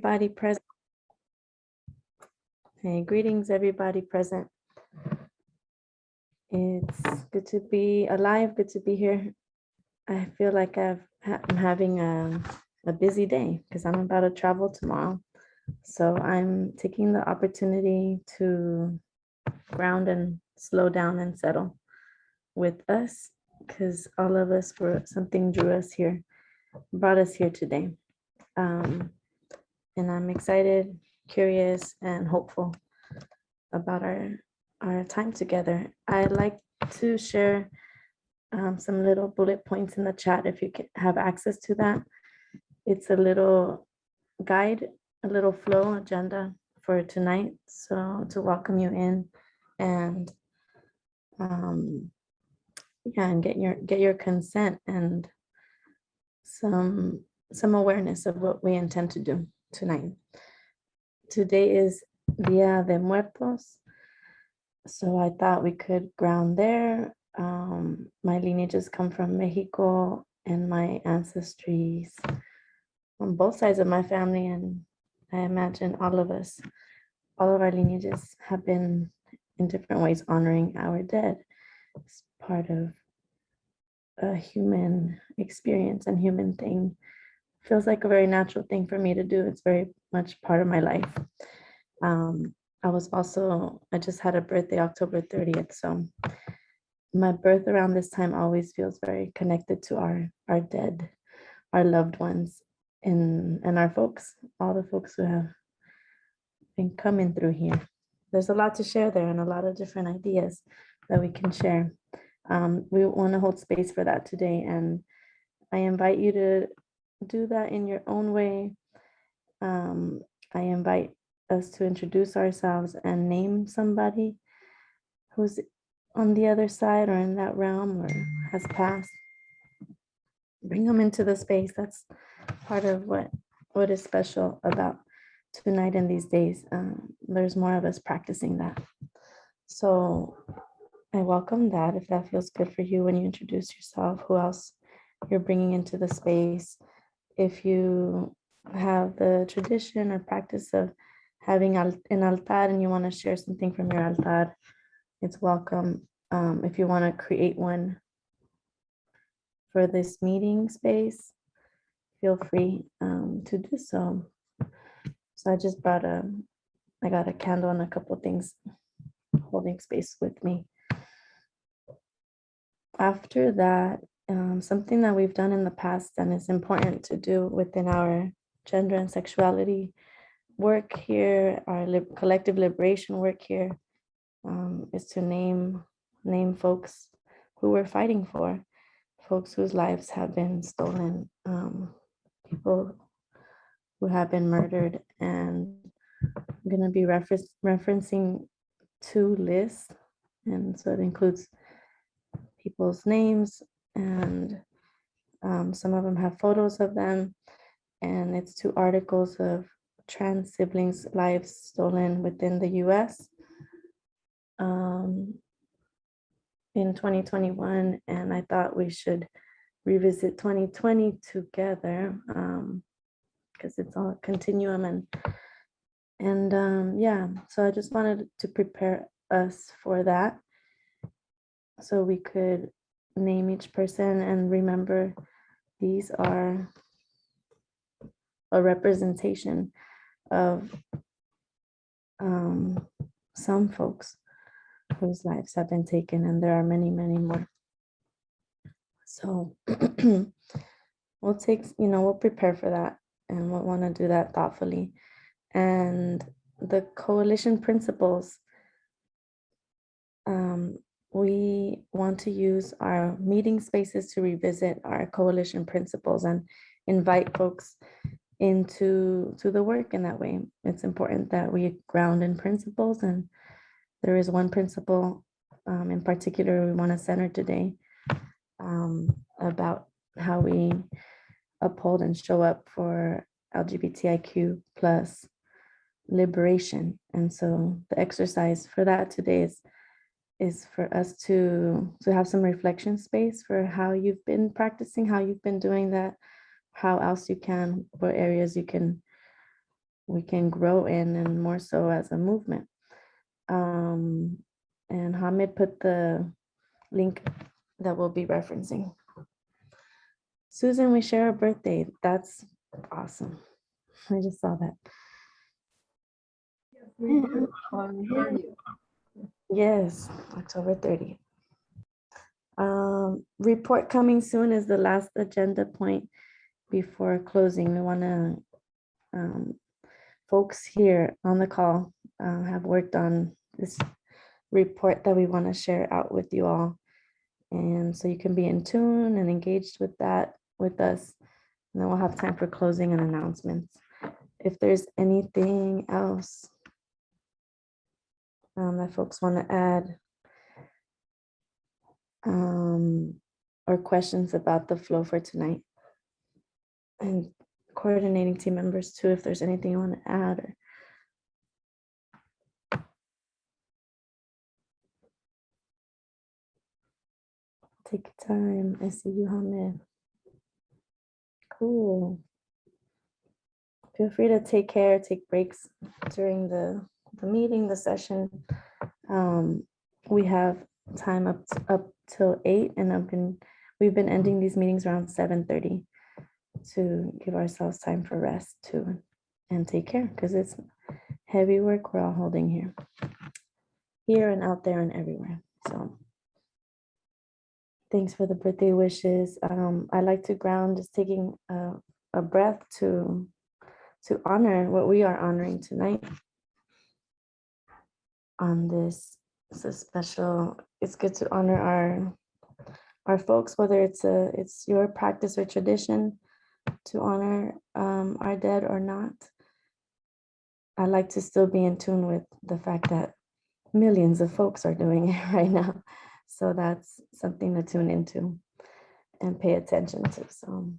Everybody present. Hey, greetings, everybody present. It's good to be alive, good to be here. I feel like I'm having a busy day because I'm about to travel tomorrow. So I'm taking the opportunity to ground and slow down and settle with us because all of us something drew us here, brought us here today. And I'm excited, curious, and hopeful about our time together. I'd like to share some little bullet points in the chat if you can have access to that. It's a little guide, a little flow agenda for tonight. So to welcome you in and yeah, and get your consent and some awareness of what we intend to do tonight. Today is Dia de Muertos. So I thought we could ground there. My lineages come from Mexico and my ancestries on both sides of my family. And I imagine all of us, all of our lineages have been in different ways honoring our dead. It's part of a human experience and human thing. Feels like a very natural thing for me to do. It's very much part of my life. I just had a birthday October 30th. So my birth around this time always feels very connected to our dead, our loved ones, and our folks, all the folks who have been coming through here. There's a lot to share there and a lot of different ideas that we can share. We want to hold space for that today. And I invite you to do that in your own way. I invite us to introduce ourselves and name somebody who's on the other side or in that realm or has passed. Bring them into the space. That's part of what is special about tonight and these days. There's more of us practicing that. So I welcome that if that feels good for you when you introduce yourself, who else you're bringing into the space. If you have the tradition or practice of having an altar and you want to share something from your altar, it's welcome. If you want to create one for this meeting space, feel free to do so. So I just brought I got a candle and a couple things holding space with me. After that, something that we've done in the past and is important to do within our gender and sexuality work here, our collective liberation work here, is to name folks who we're fighting for, folks whose lives have been stolen, people who have been murdered. And I'm going to be referencing 2 lists, and so it includes people's names, and some of them have photos of them, and it's 2 articles of trans siblings' lives stolen within the US in 2021, and I thought we should revisit 2020 together because it's all a continuum, and yeah, so I just wanted to prepare us for that so we could name each person and remember these are a representation of some folks whose lives have been taken, and there are many, many more. So we'll prepare for that, and we'll want to do that thoughtfully. And the coalition principles, we want to use our meeting spaces to revisit our coalition principles and invite folks into the work in that way. It's important that we ground in principles, and there is one principle in particular we want to center today about how we uphold and show up for LGBTIQ plus liberation. And so the exercise for that today is for us to have some reflection space for how you've been practicing, how you've been doing that, how else you can, what areas you can we can grow in, and more so as a movement. And Hamid put the link that we'll be referencing. Susan, we share a birthday. That's awesome. I just saw that. Yes, October 30th. Report coming soon is the last agenda point before closing. We want to, folks here on the call have worked on this report that we want to share out with you all. And so you can be in tune and engaged with that with us. And then we'll have time for closing and announcements. If there's anything else that folks want to add, or questions about the flow for tonight, and coordinating team members too, if there's anything you want to add. Or take your time. I see you, Hamid. Cool. Feel free to take care, take breaks during the meeting, the session. We have time up till 8, and we've been ending these meetings around 7:30 to give ourselves time for rest too, and take care, because it's heavy work we're all holding here and out there and everywhere. So thanks for the birthday wishes. I like to ground, just taking a breath to honor what we are honoring tonight on this. It's a special, it's good to honor our folks, whether it's your practice or tradition to honor our dead or not. I like to still be in tune with the fact that millions of folks are doing it right now. So that's something to tune into and pay attention to. So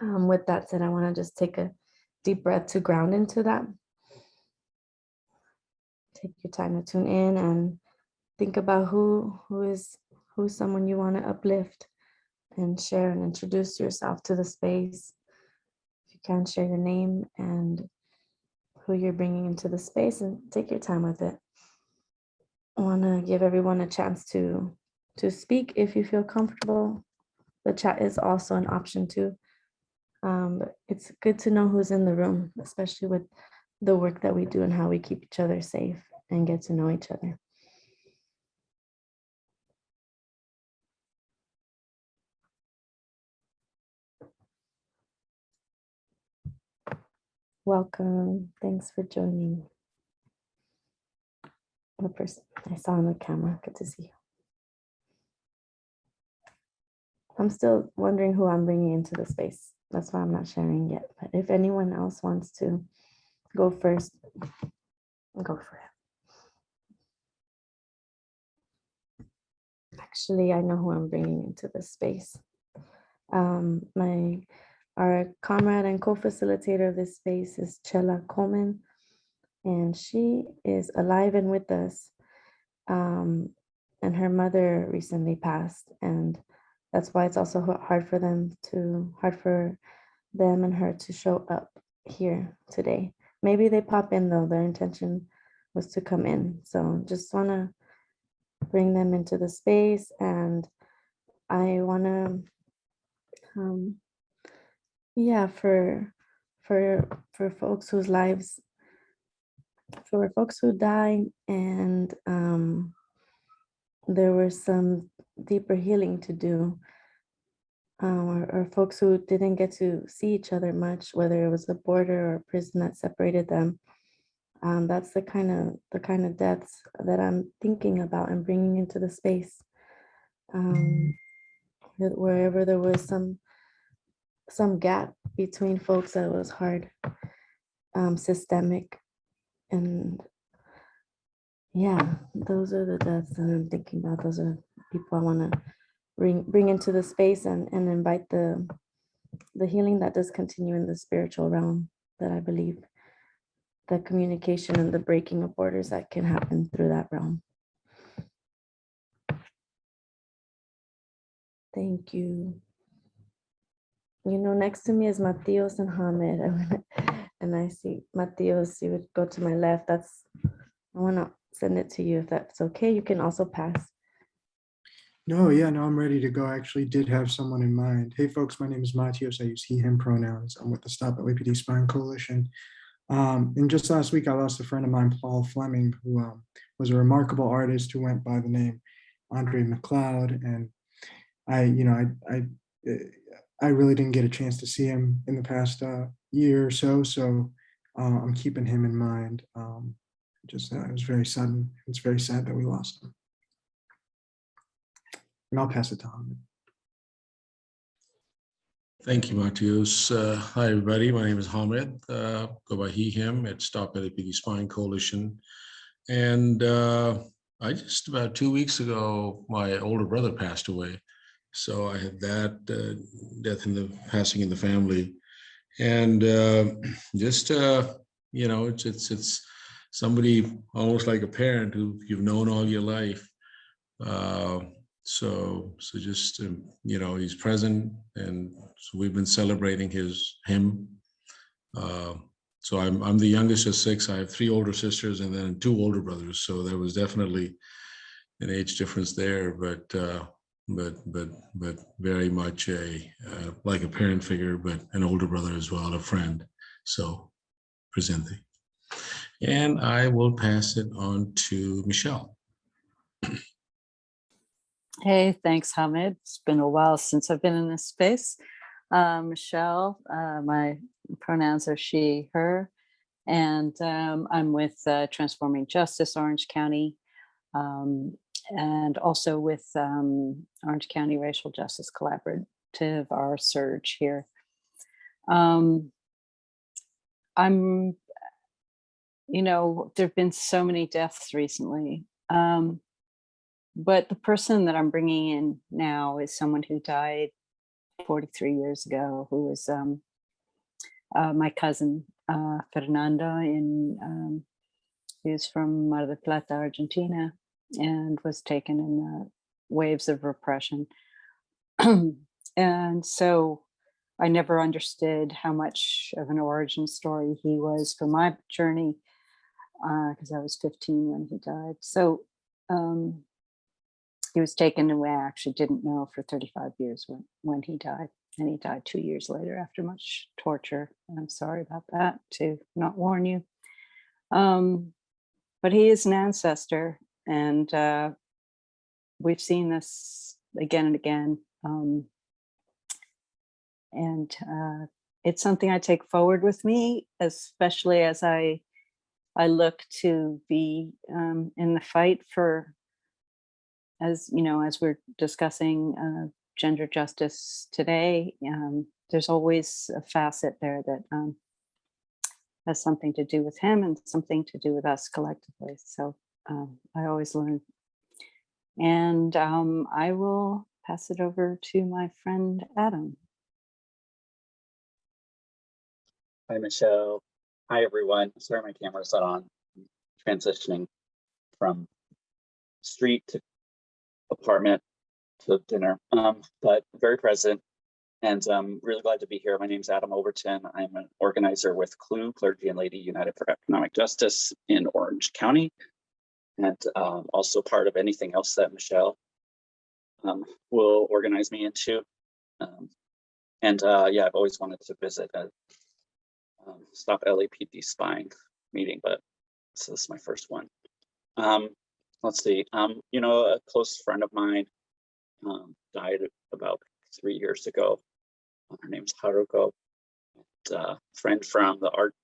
with that said, I want to just take a deep breath to ground into that. Take your time to tune in and think about who's someone you want to uplift and share and introduce yourself to the space. If you can, share your name and who you're bringing into the space, and take your time with it. I want to give everyone a chance to speak if you feel comfortable. The chat is also an option too. But it's good to know who's in the room, especially with the work that we do and how we keep each other safe and get to know each other. Welcome. Thanks for joining. The person I saw on the camera, good to see you. I'm still wondering who I'm bringing into the space. That's why I'm not sharing yet. But if anyone else wants to go first, go for it. Actually, I know who I'm bringing into the space. Our comrade and co-facilitator of this space is Chela Coleman, and she is alive and with us. And her mother recently passed, and that's why it's also hard for them and her to show up here today. Maybe they pop in though. Their intention was to come in. So just want to bring them into the space, and I want to, for folks whose lives, for folks who died, and there was some deeper healing to do. Or folks who didn't get to see each other much, whether it was the border or prison that separated them. That's the kind of deaths that I'm thinking about and bringing into the space. Wherever there was some gap between folks that was hard, systemic, and yeah, those are the deaths that I'm thinking about. Those are people I want to bring into the space and invite the healing that does continue in the spiritual realm, that I believe the communication and the breaking of borders that can happen through that realm. Thank you. You know, next to me is Matios and Hamid. And I see Mateos, you would go to my left. I want to send it to you if that's okay. You can also pass. No, yeah, no, I'm ready to go. I actually did have someone in mind. Hey, folks, my name is Matios. I use he, him pronouns. I'm with the Stop LAPD Spine Coalition. And just last week, I lost a friend of mine, Paul Fleming, who was a remarkable artist who went by the name Andre McLeod. And I really didn't get a chance to see him in the past year or so. So I'm keeping him in mind. It was very sudden. It's very sad that we lost him. And I'll pass it to Hamid. Thank you, Matios. Hi, everybody. My name is Hamid. Go by he, him at Stop LAPD Spine Coalition. And I just about 2 weeks ago, my older brother passed away. So I had that death in the passing in the family. And it's somebody almost like a parent who you've known all your life. So just, he's present, and so we've been celebrating him. So I'm the youngest of 6. I have 3 older sisters and then 2 older brothers. So there was definitely an age difference there, but very much like a parent figure, but an older brother as well, a friend. So presente. And I will pass it on to Michelle. Hey, thanks, Hamid. It's been a while since I've been in this space. Michelle, my pronouns are she, her, and I'm with Transforming Justice Orange County, and also with Orange County Racial Justice Collaborative, our surge here. There've been so many deaths recently. But the person that I'm bringing in now is someone who died 43 years ago, who was my cousin, Fernanda, who's from Mar del Plata, Argentina, and was taken in the waves of repression. And so I never understood how much of an origin story he was for my journey, because I was 15 when he died. So he was taken away. I actually didn't know for 35 years when he died. And he died 2 years later after much torture. And I'm sorry about that, to not warn you. But he is an ancestor. And we've seen this again and again. And it's something I take forward with me, especially as I look to be in the fight for, as we're discussing gender justice today, there's always a facet there that has something to do with him and something to do with us collectively. So I always learn. And I will pass it over to my friend, Adam. Hi, Michelle. Hi, everyone. Sorry, my camera's not on. I'm transitioning from street to apartment to dinner, but very present, and I'm really glad to be here. My name's Adam Overton. I'm an organizer with CLUE, Clergy and Lady United for Economic Justice in Orange County, and also part of anything else that Michelle will organize me into. Yeah, I've always wanted to visit a Stop LAPD Spine meeting, but so this is my first one. Let's see, a close friend of mine died about 3 years ago. Her name's Haruko, and, friend from the art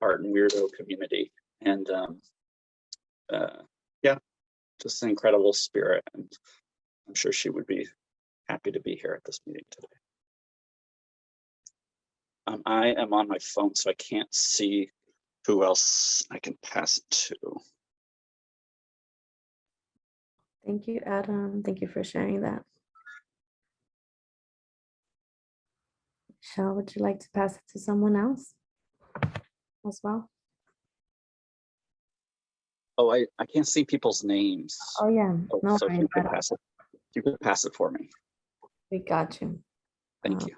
and weirdo community, and yeah, just an incredible spirit, and I'm sure she would be happy to be here at this meeting today. I am on my phone, so I can't see who else I can pass it to. Thank you, Adam. Thank you for sharing that. Michelle, would you like to pass it to someone else as well? Oh, I can't see people's names. Oh yeah, no so if you could pass it, you could pass it for me. We got you. Thank you.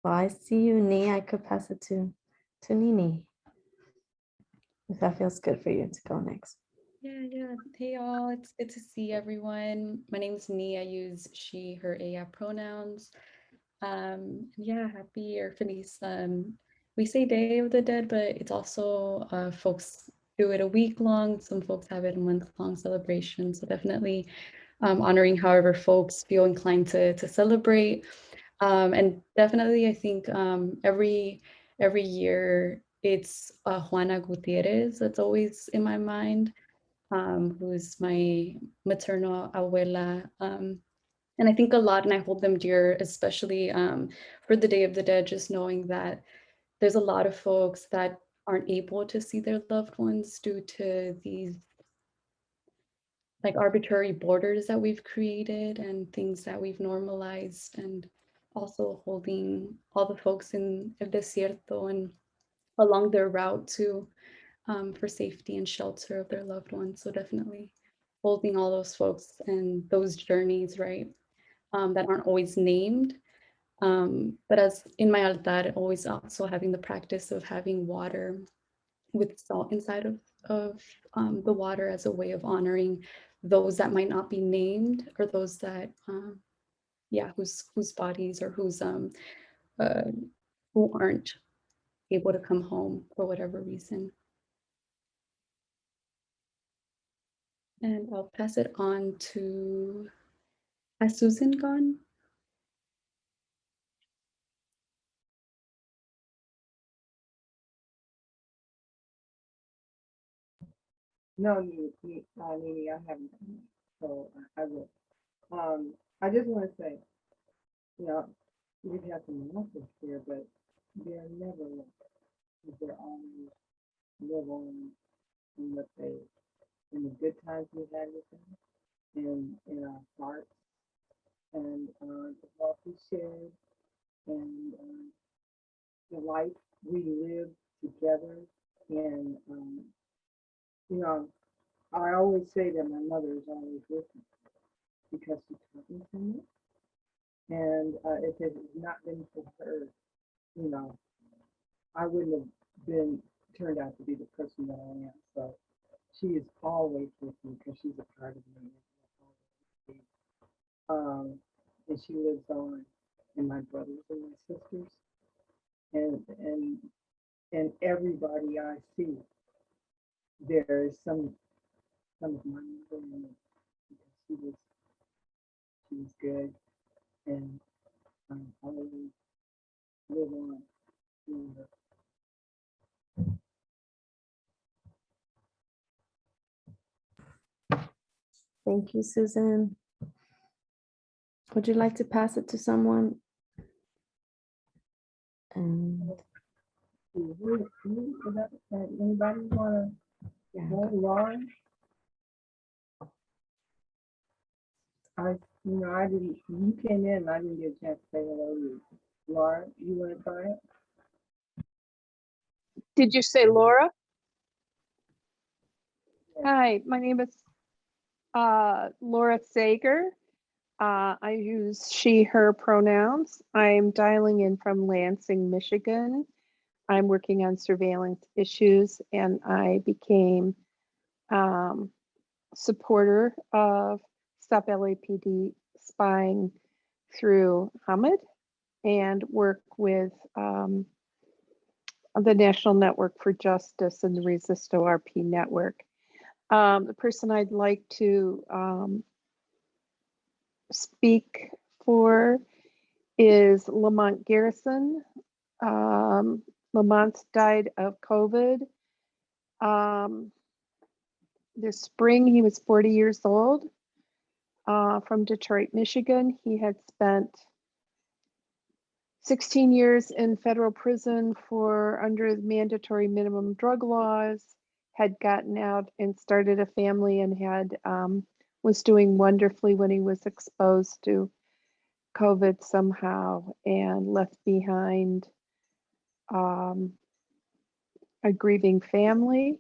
Well, I see you, Nee. I could pass it to Nini. If that feels good for you to go next. Yeah. Hey all, it's good to see everyone. My name is Nee. I use she, her, ella pronouns. Yeah, happy or feliz. We say Day of the Dead, but it's also folks do it a week long. Some folks have it a month long celebration. So definitely honoring however folks feel inclined to celebrate. And definitely, I think every year it's Juana Gutierrez that's always in my mind, who's my maternal abuela. And I think a lot, and I hold them dear, especially for the Day of the Dead, just knowing that there's a lot of folks that aren't able to see their loved ones due to these like arbitrary borders that we've created and things that we've normalized, and also holding all the folks in El Desierto and along their route to for safety and shelter of their loved ones. So definitely holding all those folks and those journeys, right, that aren't always named. But as in my altar, always also having the practice of having water with salt inside of the water as a way of honoring those that might not be named, or those that yeah, whose bodies or uh, who aren't able to come home for whatever reason. And I'll pass it on to, has Susan gone? No, Nini, I haven't done that, so I will. I just want to say, you know, we've had some losses here, but they're never lost. They're always live on in what they, in the good times we had with them, in our hearts, and the love we shared, and the life we lived together. And you know, I always say that my mother is always with me because she taught me so much. And if it had not been for her, you know, I wouldn't have been turned out to be the person that I am. So she is always with me because she's a part of me. Um, and she lives on in my brothers and my sisters, and everybody I see. There is some of my mother in it because she was good, and always live on. You know. Thank you, Susan. Would you like to pass it to someone? And Anybody want yeah, to go, Lauren? I didn't, you came in, I didn't get a chance to say hello to you. Laura, you want to try it? Did you say Laura? Hi, my name is Laura Sager. I use she, her pronouns. I'm dialing in from Lansing, Michigan. I'm working on surveillance issues, and I became supporter of Stop LAPD spying through Hamid, and work with the National Network for Justice and the Resisto RP network. The person I'd like to speak for is Lamont Garrison. Lamont died of COVID. This spring, he was 40 years old, from Detroit, Michigan. He had spent 16 years in federal prison for under mandatory minimum drug laws, had gotten out and started a family, and had was doing wonderfully when he was exposed to COVID somehow, and left behind a grieving family.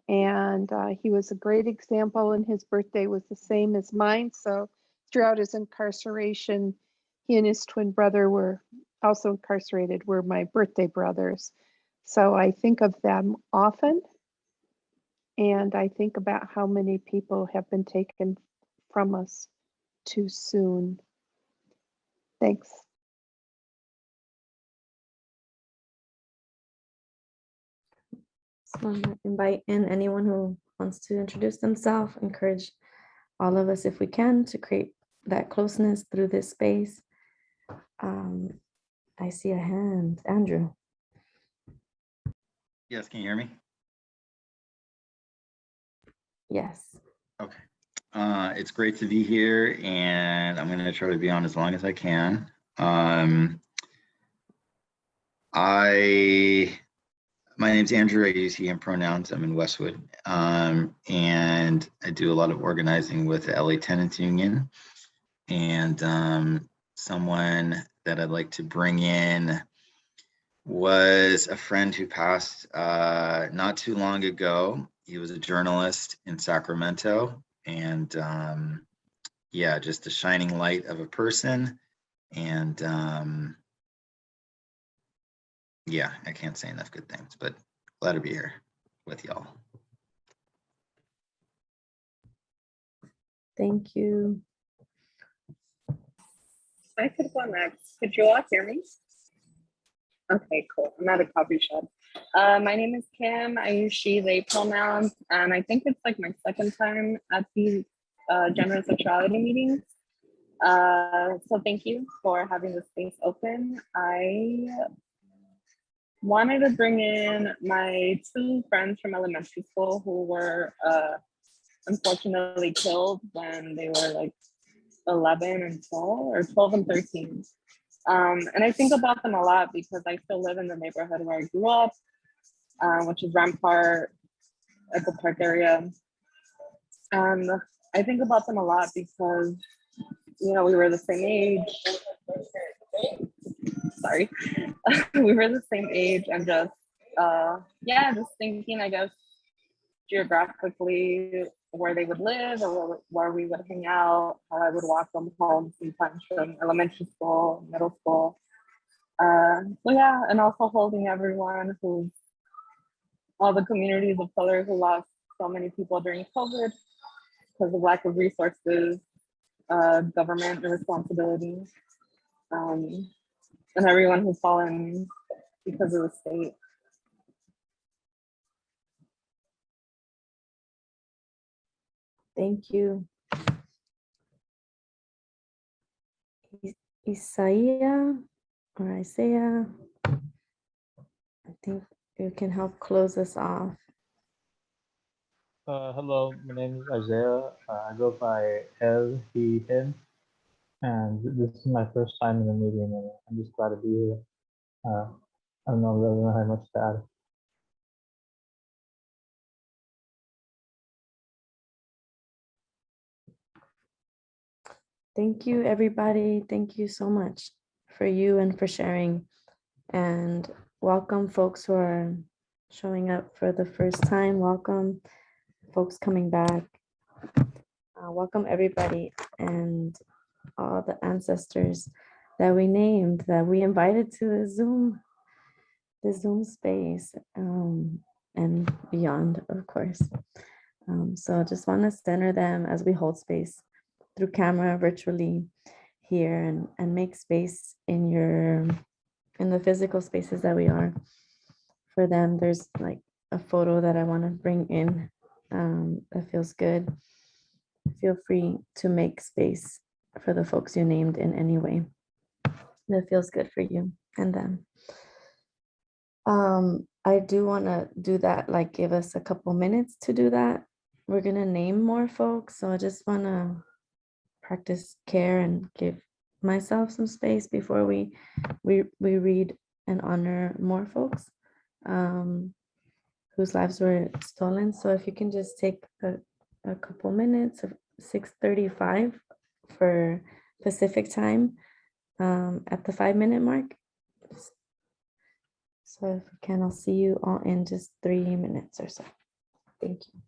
And he was a great example, and his birthday was the same as mine. So throughout his incarceration, he and his twin brother were also incarcerated were my birthday brothers. So I think of them often. And I think about how many people have been taken from us too soon. Thanks. So I'm gonna invite in anyone who wants to introduce themselves, encourage all of us if we can to create that closeness through this space. I see a hand, Andrew. Yes, can you hear me? Yes. Okay. It's great to be here, and I'm going to try to be on as long as I can. My name's Andrew. I use he, him pronouns. I'm in Westwood, and I do a lot of organizing with the LA Tenants Union. And someone that I'd like to bring in was a friend who passed not too long ago. He was a journalist in Sacramento, and yeah, just a shining light of a person. And yeah, I can't say enough good things, but glad to be here with y'all. Thank you. I could go next. Could you all hear me? Okay, cool. I'm at a coffee shop. My name is Kim. I use she, they pronouns, and I think it's like my second time at these gender and sexuality meetings. So thank you for having the space open. I wanted to bring in my two friends from elementary school who were unfortunately killed when they were like 11 and 12 or 12 and 13. And I think about them a lot because I still live in the neighborhood where I grew up, which is Rampart, Echo Park area. And I think about them a lot because, you know, we were the same age. Sorry. We were the same age and just, yeah, just thinking, I guess, geographically where they would live or where we would hang out, how I would walk them home sometimes from elementary school, middle school. So yeah, and also holding everyone who, all the communities of color who lost so many people during COVID because of lack of resources, government responsibility, and everyone who's fallen because of the state. Thank you. Isaiah or Isaiah, I think you can help close us off. Hello, my name is Isaiah. I go by El, he, him, and this is my first time in the meeting, and I'm just glad to be here. I don't know, really don't have much to add. Thank you, everybody. Thank you so much for you and for sharing. And welcome folks who are showing up for the first time. Welcome folks coming back. Welcome everybody and all the ancestors that we named, that we invited to the Zoom space and beyond, of course. So I just want to center them as we hold space through camera virtually here and make space in the physical spaces that we are for them. There's like a photo that I want to bring in that feels good. Feel free to make space for the folks you named in any way that feels good for you and them. I do want to do that, like give us a couple minutes to do that. We're going to name more folks, so I just want to practice care and give myself some space before we read and honor more folks whose lives were stolen. So if you can just take a couple minutes of 6:35 for Pacific time at the 5-minute mark. So if we can, I'll see you all in just 3 minutes or so. Thank you.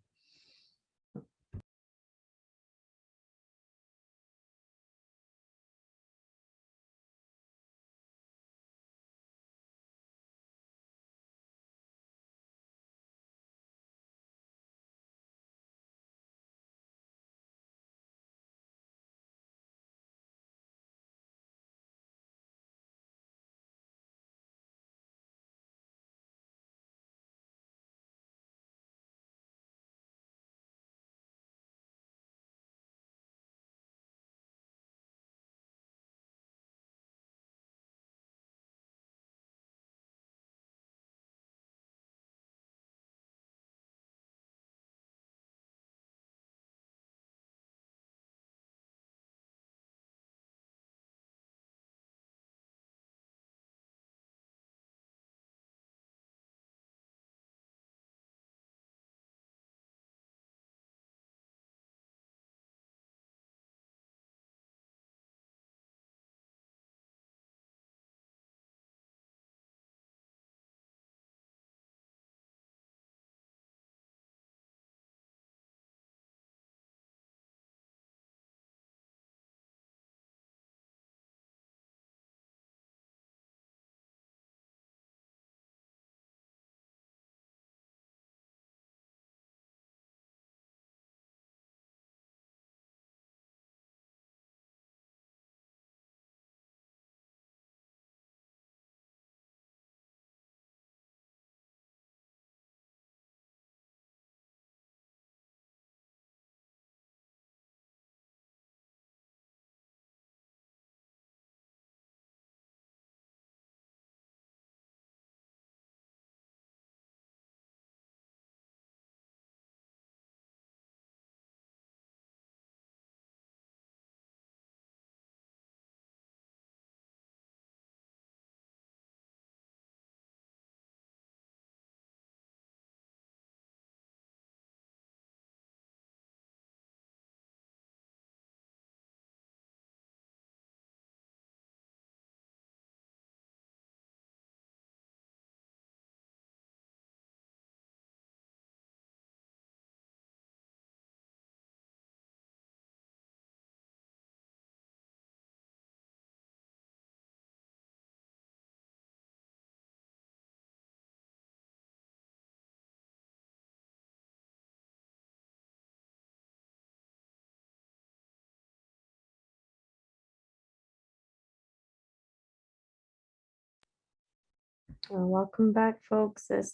Welcome back, folks, as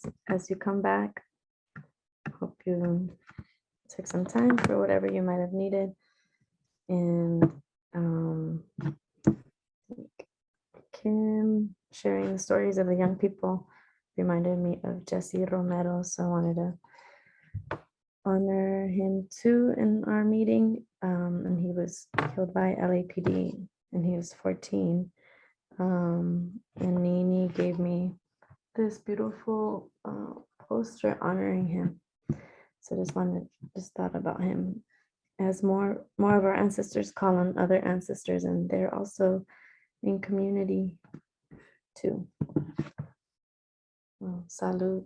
you come back. Hope you took some time for whatever you might have needed. And Kim sharing the stories of the young people reminded me of Jesse Romero, so I wanted to honor him too in our meeting. And he was killed by LAPD and he was 14. And Nini gave me this beautiful poster honoring him. So just thought about him as more of our ancestors call on other ancestors, and they're also in community too. Well, salud.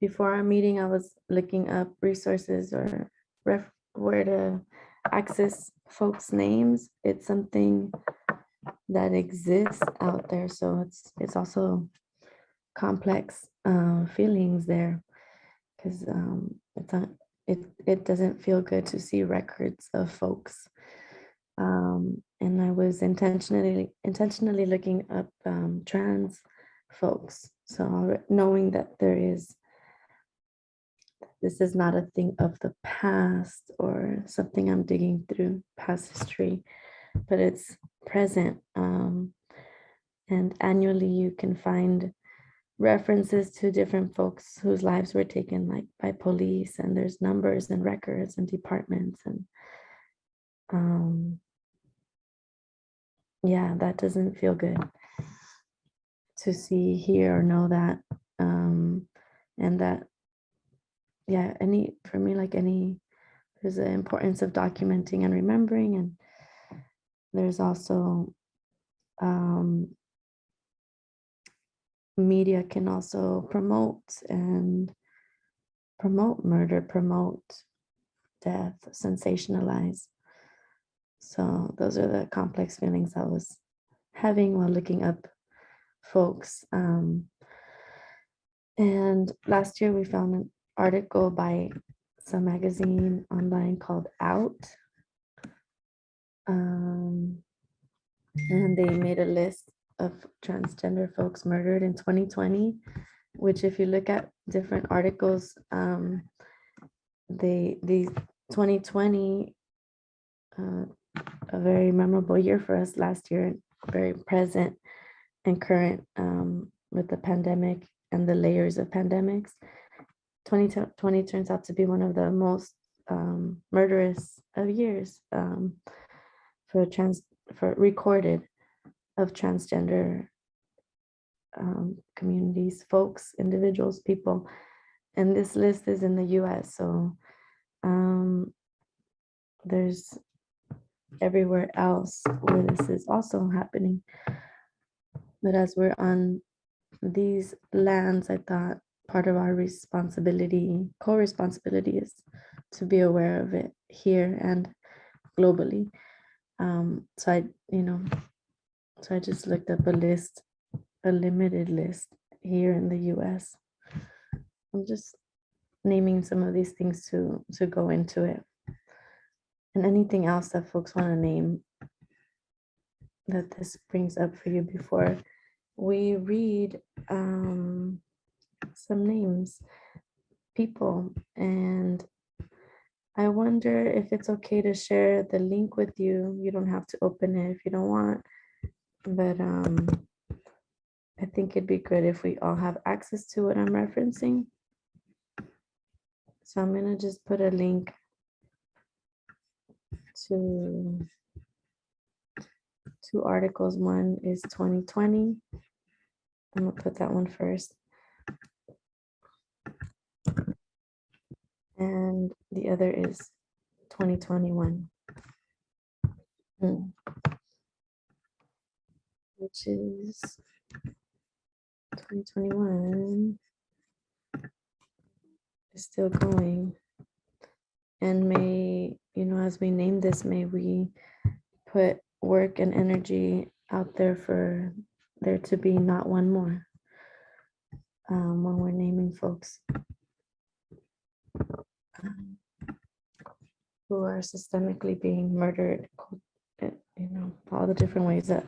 Before our meeting, I was looking up resources or where to access folks' names. It's something that exists out there, so it's also complex feelings there, because it doesn't feel good to see records of folks. And I was intentionally looking up trans folks, so knowing that this is not a thing of the past or something I'm digging through past history, but it's present. And annually you can find references to different folks whose lives were taken like by police, and there's numbers and records and departments, and yeah, that doesn't feel good to see, hear, or know that. And that, yeah, for me, there's the importance of documenting and remembering, and there's also media can also promote murder, promote death, sensationalize. So those are the complex feelings I was having while looking up folks. And last year we found an article by some magazine online called Out. And they made a list of transgender folks murdered in 2020, which if you look at different articles, these 2020, a very memorable year for us last year, very present and current with the pandemic and the layers of pandemics. 2020 turns out to be one of the most murderous of years for recorded of transgender communities, folks, individuals, people. And this list is in the US, so there's everywhere else where this is also happening. But as we're on these lands, I thought part of our responsibility, co-responsibility, is to be aware of it here and globally. So I just looked up a limited list here in the US. I'm just naming some of these things to go into it. And anything else that folks want to name that this brings up for you before we read some names, people. And I wonder if it's okay to share the link with you. You don't have to open it if you don't want, but I think it'd be good if we all have access to what I'm referencing. So I'm gonna just put a link to two articles. One is 2020. I'm gonna put that one first. And the other is 2021. Which is 2021 is still going. And may, as we name this, may we put work and energy out there for there to be not one more when we're naming folks. who are systemically being murdered, you know, all the different ways that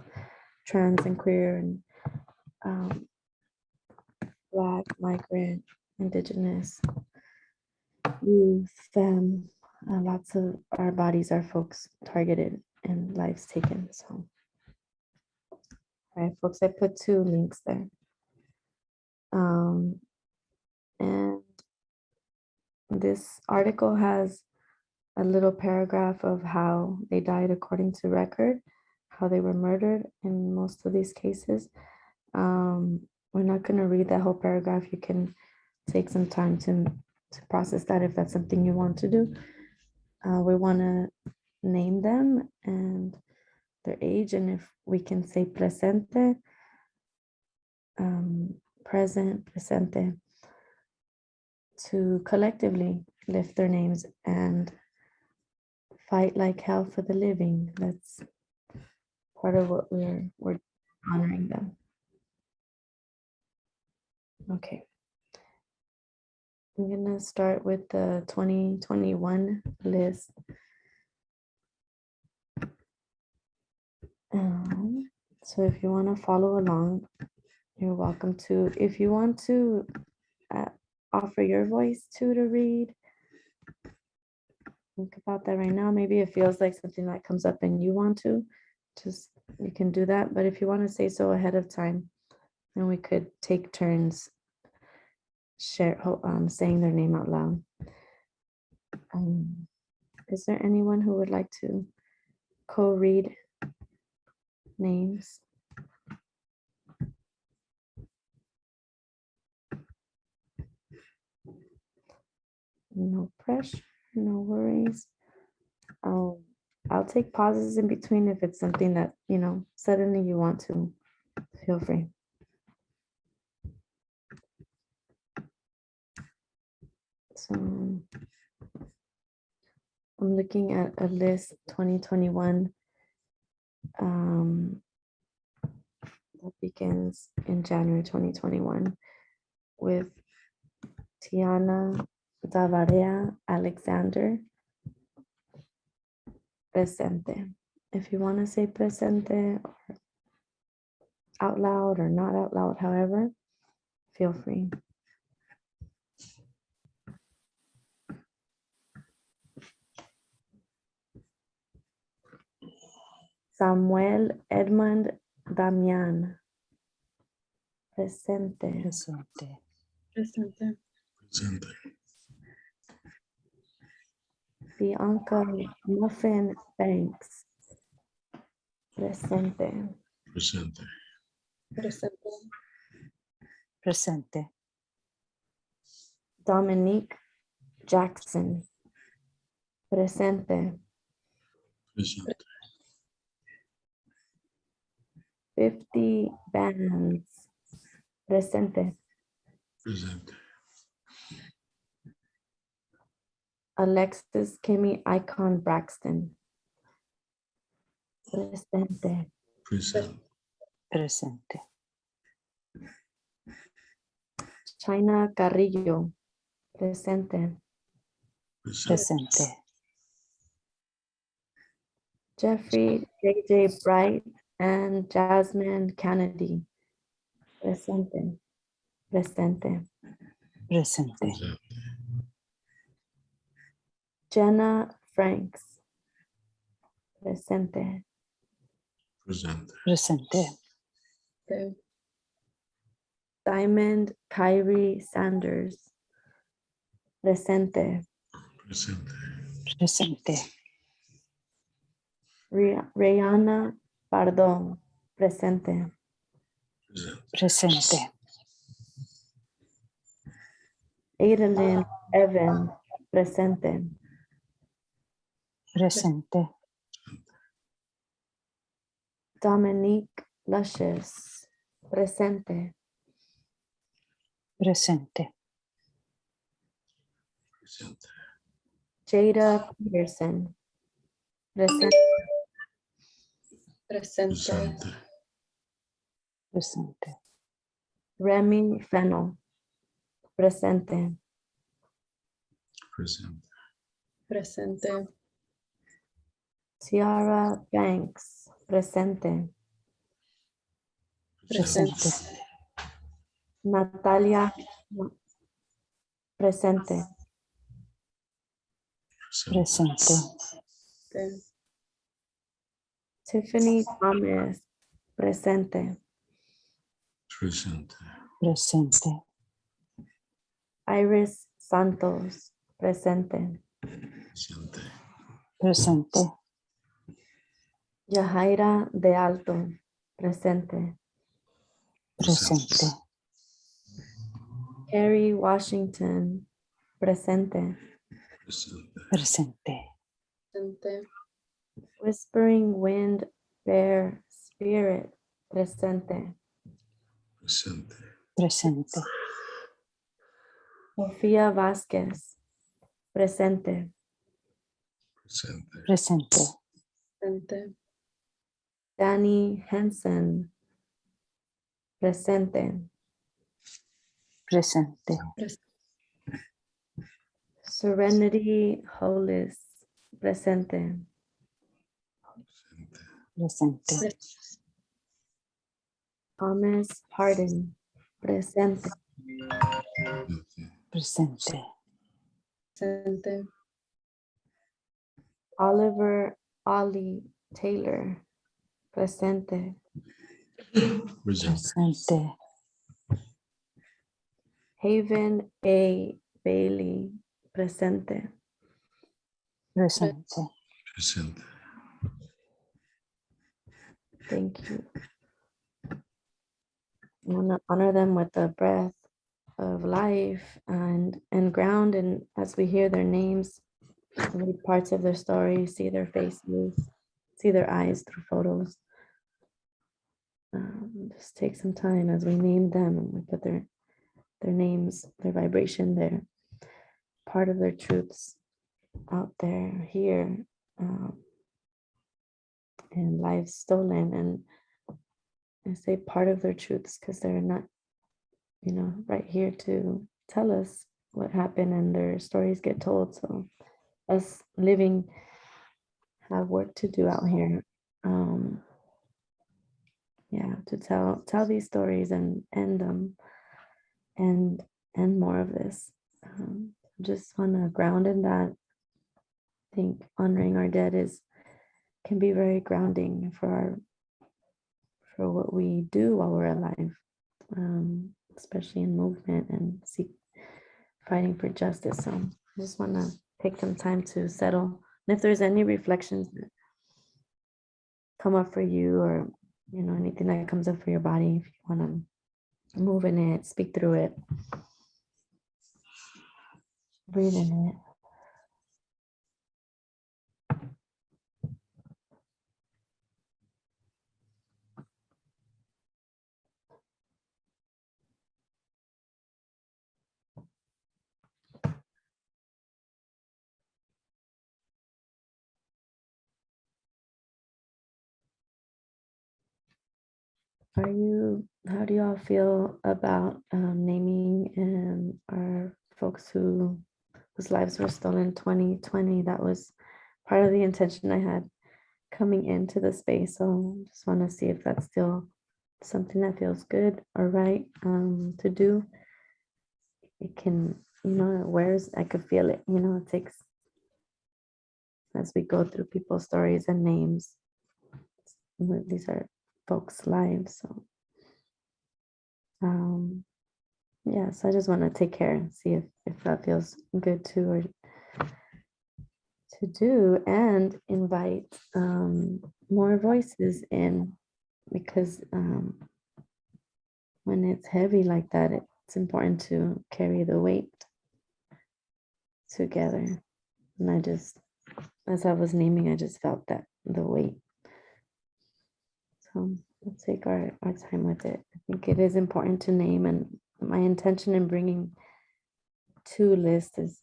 trans and queer and Black, migrant, indigenous, youth, femme, lots of our bodies are folks targeted and lives taken. So, all right, folks, I put 2 links there. And this article has a little paragraph of how they died according to record, how they were murdered in most of these cases. We're not going to read that whole paragraph. You can take some time to process that if that's something you want to do. We want to name them and their age, and if we can say presente, present, presente, to collectively lift their names and fight like hell for the living. That's part of what we're honoring them. Okay. I'm gonna start with the 2021 list. So if you want to follow along, you're welcome to. If you want to offer your voice to read, think about that right now. Maybe it feels like something that comes up and you want to, just you can do that. But if you want to say so ahead of time, then we could take turns saying their name out loud. Is there anyone who would like to co-read names? No pressure, no worries. I'll take pauses in between if it's something that, you know, suddenly you want to. Feel free. So I'm looking at a list 2021 that begins in January 2021 with Tiana Zavarea Alexander, presente. If you want to say presente or out loud or not out loud, however, feel free. Samuel Edmund Damian, presente. Presente. Presente. Presente. Bianca Muffin Banks, presente. Presente. Presente. Presente. Dominique Jackson, presente. Presente. 50 Bands, presente. Presente. Alexis Kimmy Icon Braxton, presente. Presente. Presente. China Carrillo, presente. Presente. Jeffrey JJ Bright and Jasmine Kennedy, presente. Presente. Presente. Presente. Jenna Franks, presente. Presente. Presente. Okay. Diamond Kyrie Sanders, presente. Presente. Presente. Rihanna Pardo, presente. Presente. Presente. Adeline Evan, presente. Presente. Dominique Luscious, presente. Presente. Presente. Jada Peterson, presente. Presente. Presente. Presente. Remy Fennel, presente. Presente. Presente. Tiara Banks, presente. Presente. Natalia, presente. Presente. Tiffany Thomas, presente. Presente. Presente. Iris Santos, presente. Presente. Presente. Yahaira de Alto, presente. Presente. Carrie Washington, presente. Presente. Presente. Whispering Wind Bear Spirit, presente. Presente. Presente. Sofía Vázquez, presente. Presente. Presente. Danny Henson, presente. Presente. Serenity Hollis, presente. Presente. Thomas Harden, presente. Presente. Oliver Ollie Taylor, presente. Presente. Presente. Haven A. Bailey, presente. Presente. Presente. Thank you. I want to honor them with the breath of life and ground, and as we hear their names, read parts of their story, see their faces, see their eyes through photos. Just take some time as we name them and we put their names, their vibration, their part of their truths out there, here, and lives stolen. And I say part of their truths because they're not, right here to tell us what happened, and their stories get told. So us living have work to do out here. Yeah, to tell these stories and end them and more of this. Just want to ground in that. I think honoring our dead can be very grounding for what we do while we're alive, especially in movement and fighting for justice. So I just want to take some time to settle. And if there's any reflections that come up for you, or anything that comes up for your body, if you want to move in it, speak through it, breathe in it. How do y'all feel about naming our folks whose lives were stolen 2020? That was part of the intention I had coming into the space. So just want to see if that's still something that feels good or right to do. It can, I could feel it, it takes, as we go through people's stories and names, these are folks' lives. So yeah, so I just want to take care and see if that feels good to or to do, and invite more voices in, because when it's heavy like that, it's important to carry the weight together. And I just, as I was naming, I just felt that the weight. So we'll take our time with it. I think it is important to name, and my intention in bringing two lists is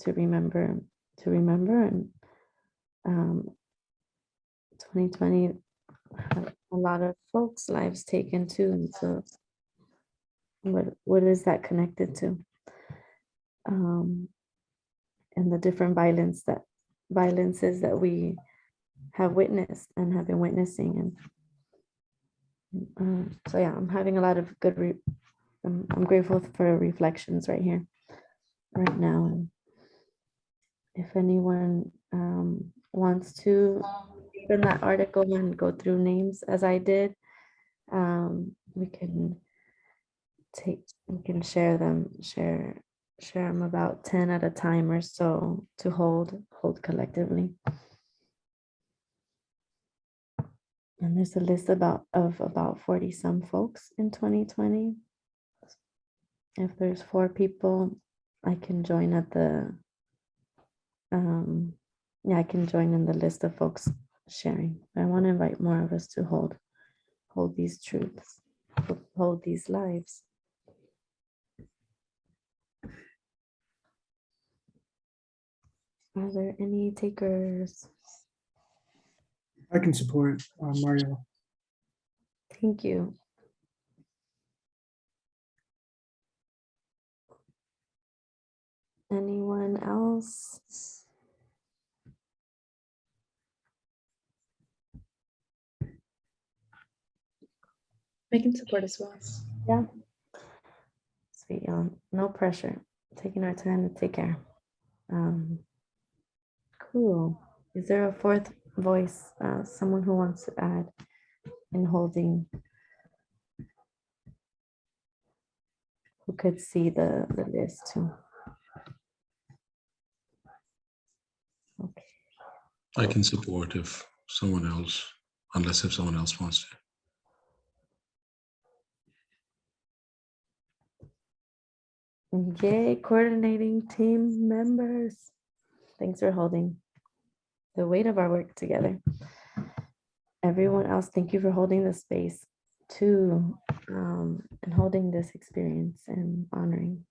to remember, and 2020 had a lot of folks' lives taken too, and so what is that connected to? And the different violences that we have witnessed and have been witnessing. And so yeah, I'm having a lot of good, I'm grateful for reflections right here, right now. And if anyone wants to open that article and go through names as I did, we can share them about 10 at a time or so to hold collectively. And there's a list of about 40 some folks in 2020. If there's 4 people, I can join at the I can join in the list of folks sharing. I want to invite more of us to hold these truths, hold these lives. Are there any takers? I can support Mario. Thank you. Anyone else? I can support as well. Yeah. Sweet, y'all. No pressure. Taking our time to take care. Cool. Is there a 4th voice? Someone who wants to add in holding? Who could see the list too? Okay. I can support if someone else, unless if someone else wants to. Yay, coordinating team members. Thanks for holding the weight of our work together. Everyone else, thank you for holding the space too, and holding this experience and honoring.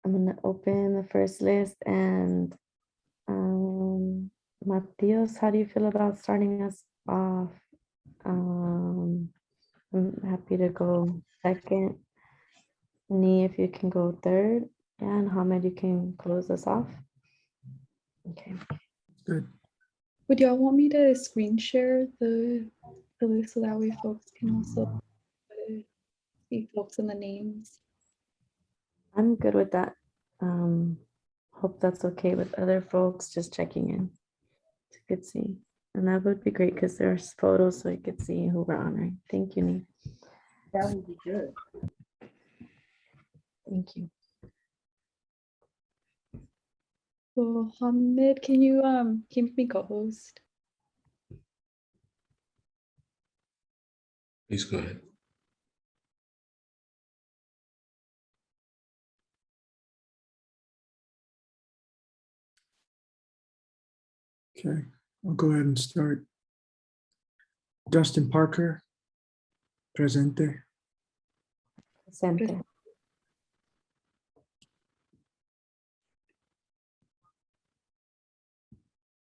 I'm gonna open the first list, and Matios, how do you feel about starting us off? I'm happy to go second. Nee, if you can go third, and Hamid, you can close us off. Okay. Good. Would y'all want me to screen share the list so that way folks can also see folks and the names? I'm good with that. Hope that's okay with other folks, just checking in. You could see. And that would be great because there's photos so you could see who we're honoring. Thank you, Nee. That would be good. Thank you. Well, Hamid, can you make me co-host? Please go ahead. Okay, I'll go ahead and start. Justin Parker, presente. Presente.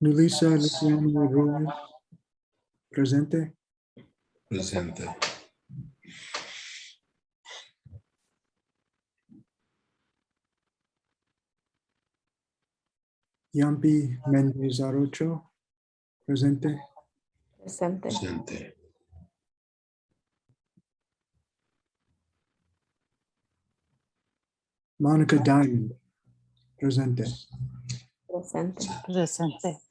Nulisa Luciano Ruiz, presente. Presente. Yampi Mendez Arocho, presente. Presente. Presente. Monica Diamond, presente. Presente. Presente.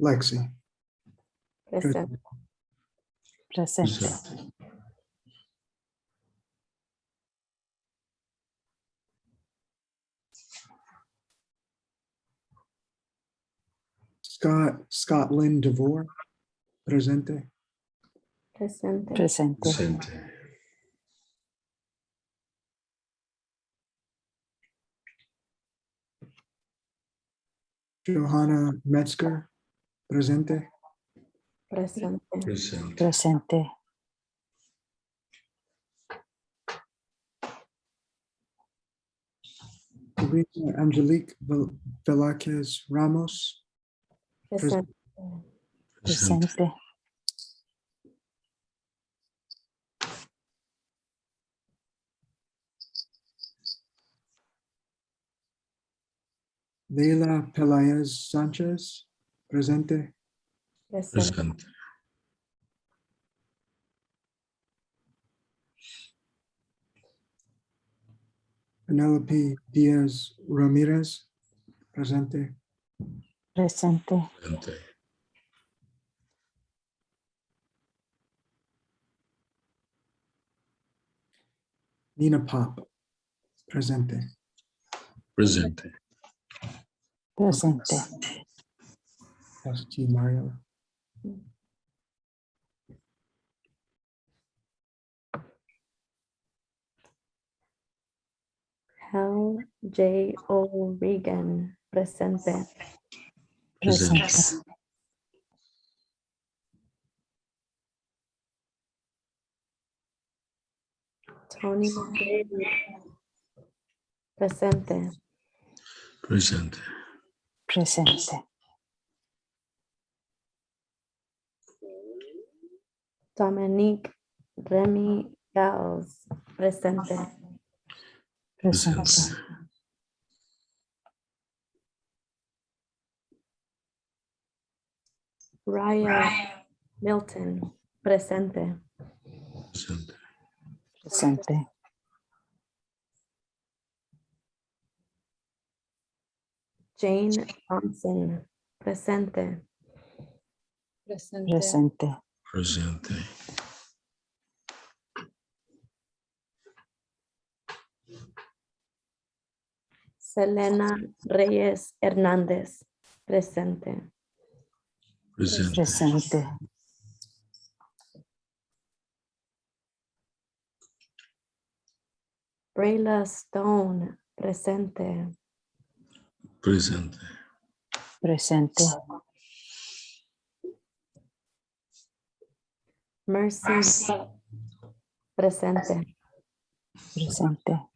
Lexi, Presente. Presente. Presente. Scotland DeVore, presente. Presente. Presente. Presente. Johanna Metzger, presente. Presente. Presente. Presente. Sabrina Angelique Velázquez Ramos, Presente. Presente. Leila Peláez Sánchez, presente. Presente. Present. Penelope Diaz Ramirez, presente. Presente. Present. Nina Pop, presente. Present. Presente. ST Mario. Hal J. O. Regan, presente. Presente. Tony McDavid, presente. Present. Presente. Dominique Remy Gals, presente. Presente. Raya Milton, presente. Present. Presente. Jane Thompson, presente. Presente. Presente. Present. Selena Reyes Hernández, presente. Present. Presente. Brayla Stone, presente. Present. Presente. Mercy, presente. Presente.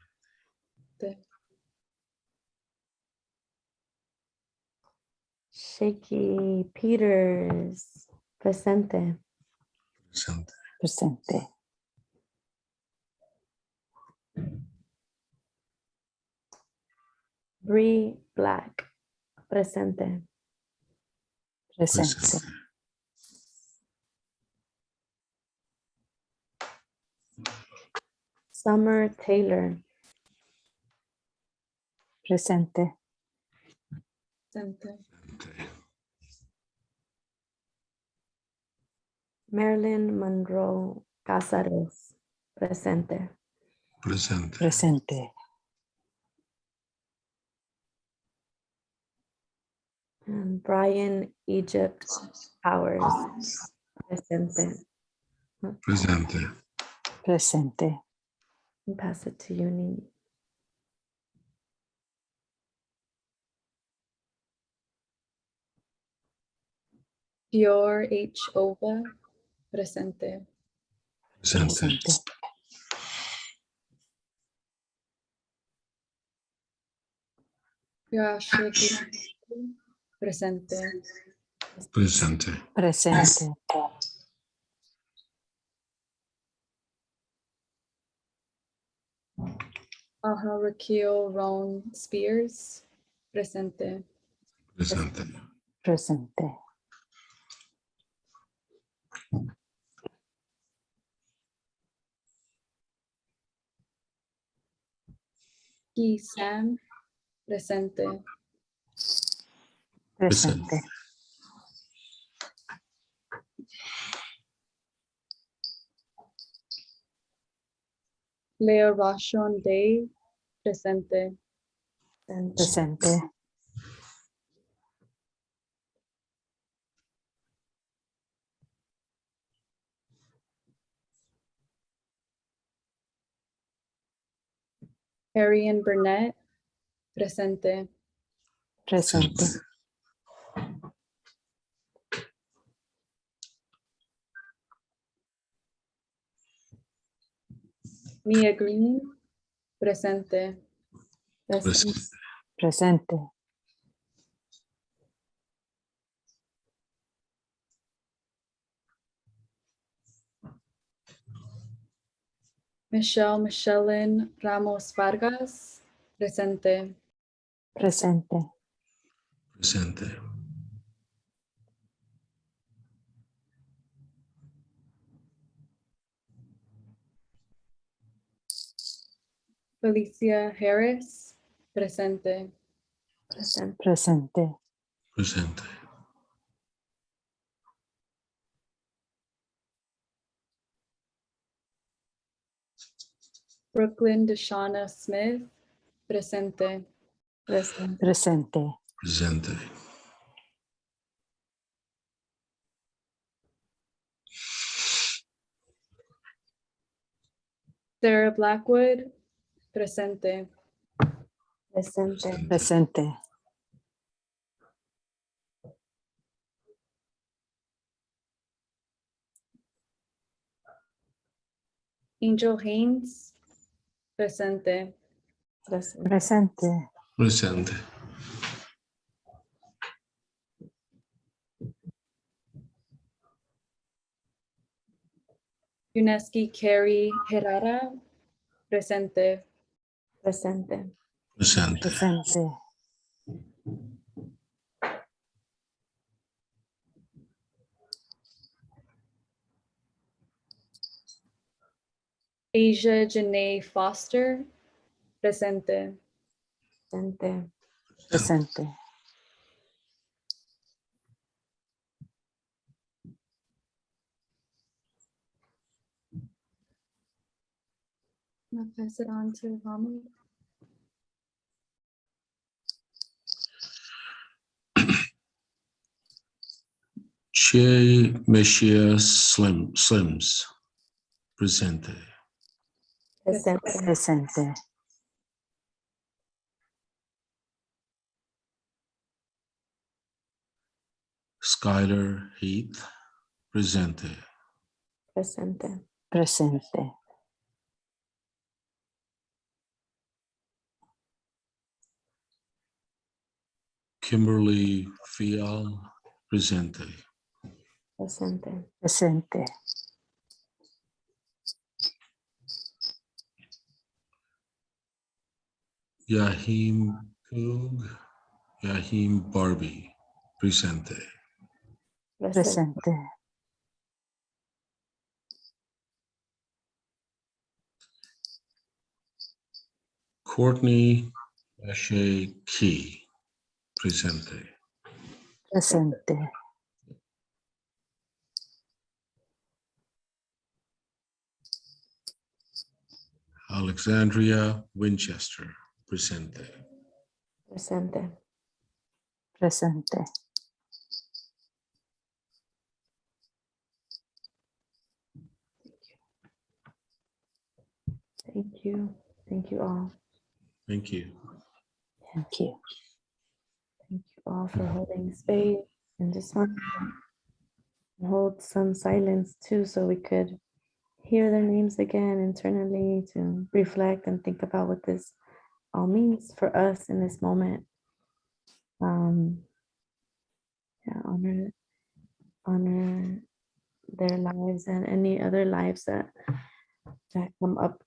Shaky Peters, presente. Present. Presente. Bree Black, presente. Presente. Summer Taylor, Presente. Presente. Marilyn Monroe Casares, presente. Present. Presente. And Brian Egypt Powers, presente. Present. Presente. And pass it to you, Nini. Dior H. Ova, presente. Present. Presente. Joshua presente. Present. Presente. Aha Rakio Ron Spears, presente. Present. Presente. Ki Sam, presente. Presente. Leo Rashon Day, presente. Presente. Arian Burnett, presente. Presente. Mia Green, presente. Present. Presente. Michelin Ramos Vargas, presente. Presente. Presente. Felicia Harris, presente. Present. Presente. Presente. Brooklyn Deshauna Smith, presente. Present. Presente. Presente. Sarah Blackwood, presente. Presente. Presente. Angel Haynes, presente. Present. Presente. Presente. Yuneski Carey Herrera, presente. Presente. Presente. Presente. Asia Janae Foster, presente. Presente. Presente. I'll pass it on to Hamid. Che Meshia Slims. Presente. Presente. Presente. Skylar Heath. Presente. Presente. Presente. Kimberly Fial. Presente. Presente. Presente. Yahim Kug. Yahim Barbie. Presente. Presente. Presente. Courtney Ashe Key. Presente. Presente. Alexandria Winchester. Presente. Presente. Presente. Thank you. Thank you all. Thank you. Thank you. Thank you all for holding space and just want to hold some silence too, so we could hear their names again internally, to reflect and think about what this all means for us in this moment. Yeah, honor their lives and any other lives that come up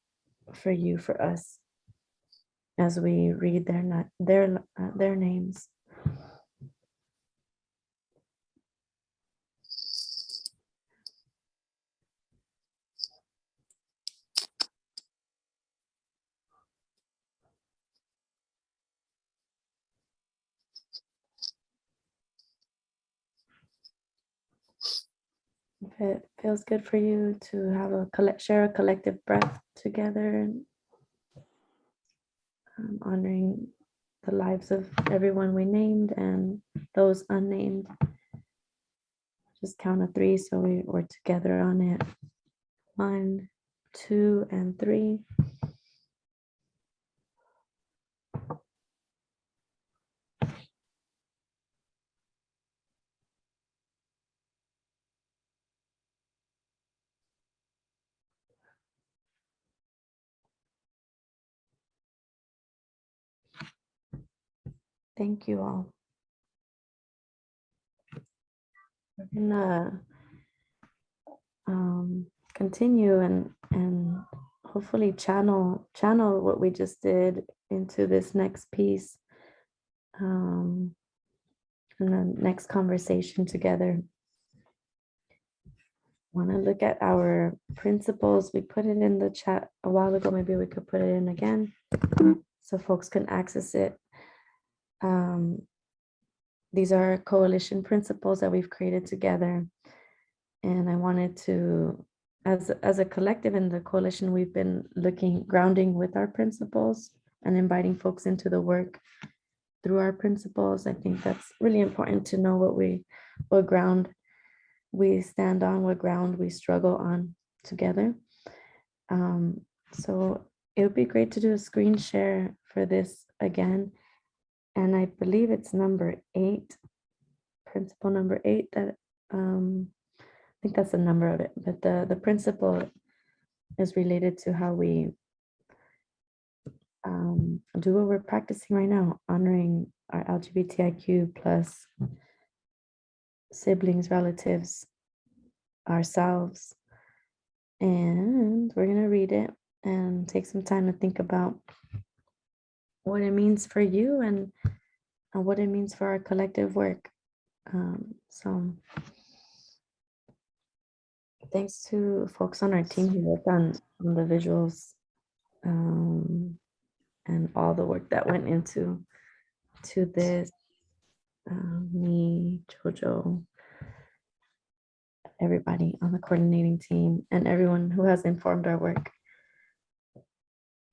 for you, for us, as we read their names. If it feels good for you to have share a collective breath together, honoring the lives of everyone we named and those unnamed. Just count of 3 so we're together on it. 1, 2, and 3. Thank you all. We're gonna continue and hopefully channel what we just did into this next piece. in the next conversation together, want to look at our principles. We put it in the chat a while ago. Maybe we could put it in again so folks can access it. These are coalition principles that we've created together. And I wanted to, as a collective in the coalition, we've been grounding with our principles and inviting folks into the work through our principles. I think that's really important to know what ground we stand on, what ground we struggle on together. So it would be great to do a screen share for this again. And I believe it's number 8, principle number 8, that I think that's the number of it, but the principle is related to how we do what we're practicing right now, honoring our LGBTIQ plus siblings, relatives, ourselves. And we're going to read it and take some time to think about what it means for you and what it means for our collective work. So thanks to folks on our team who worked on the visuals and all the work that went into this. Me, Jojo, everybody on the coordinating team, and everyone who has informed our work.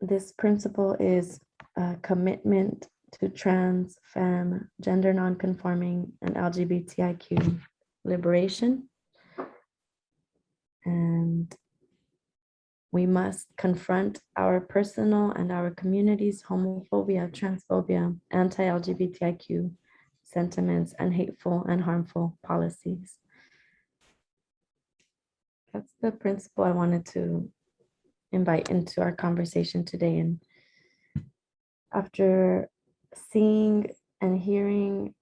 This principle is a commitment to trans, femme, gender nonconforming, and LGBTIQ liberation. And we must confront our personal and our community's homophobia, transphobia, anti-LGBTIQ sentiments, and hateful and harmful policies. That's the principle I wanted to invite into our conversation today. And after seeing and hearing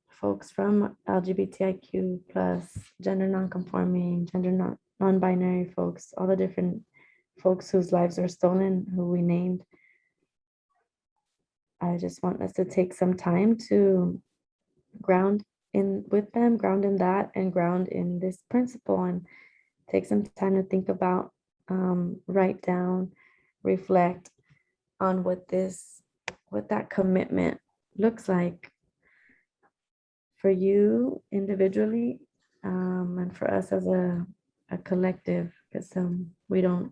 folks from LGBTIQ plus, gender nonconforming, gender non-binary folks, all the different folks whose lives were stolen, who we named, I just want us to take some time to ground in with them, ground in that, and ground in this principle, and take some time to think about, write down, reflect on what that commitment looks like for you individually, and for us as a collective, because we don't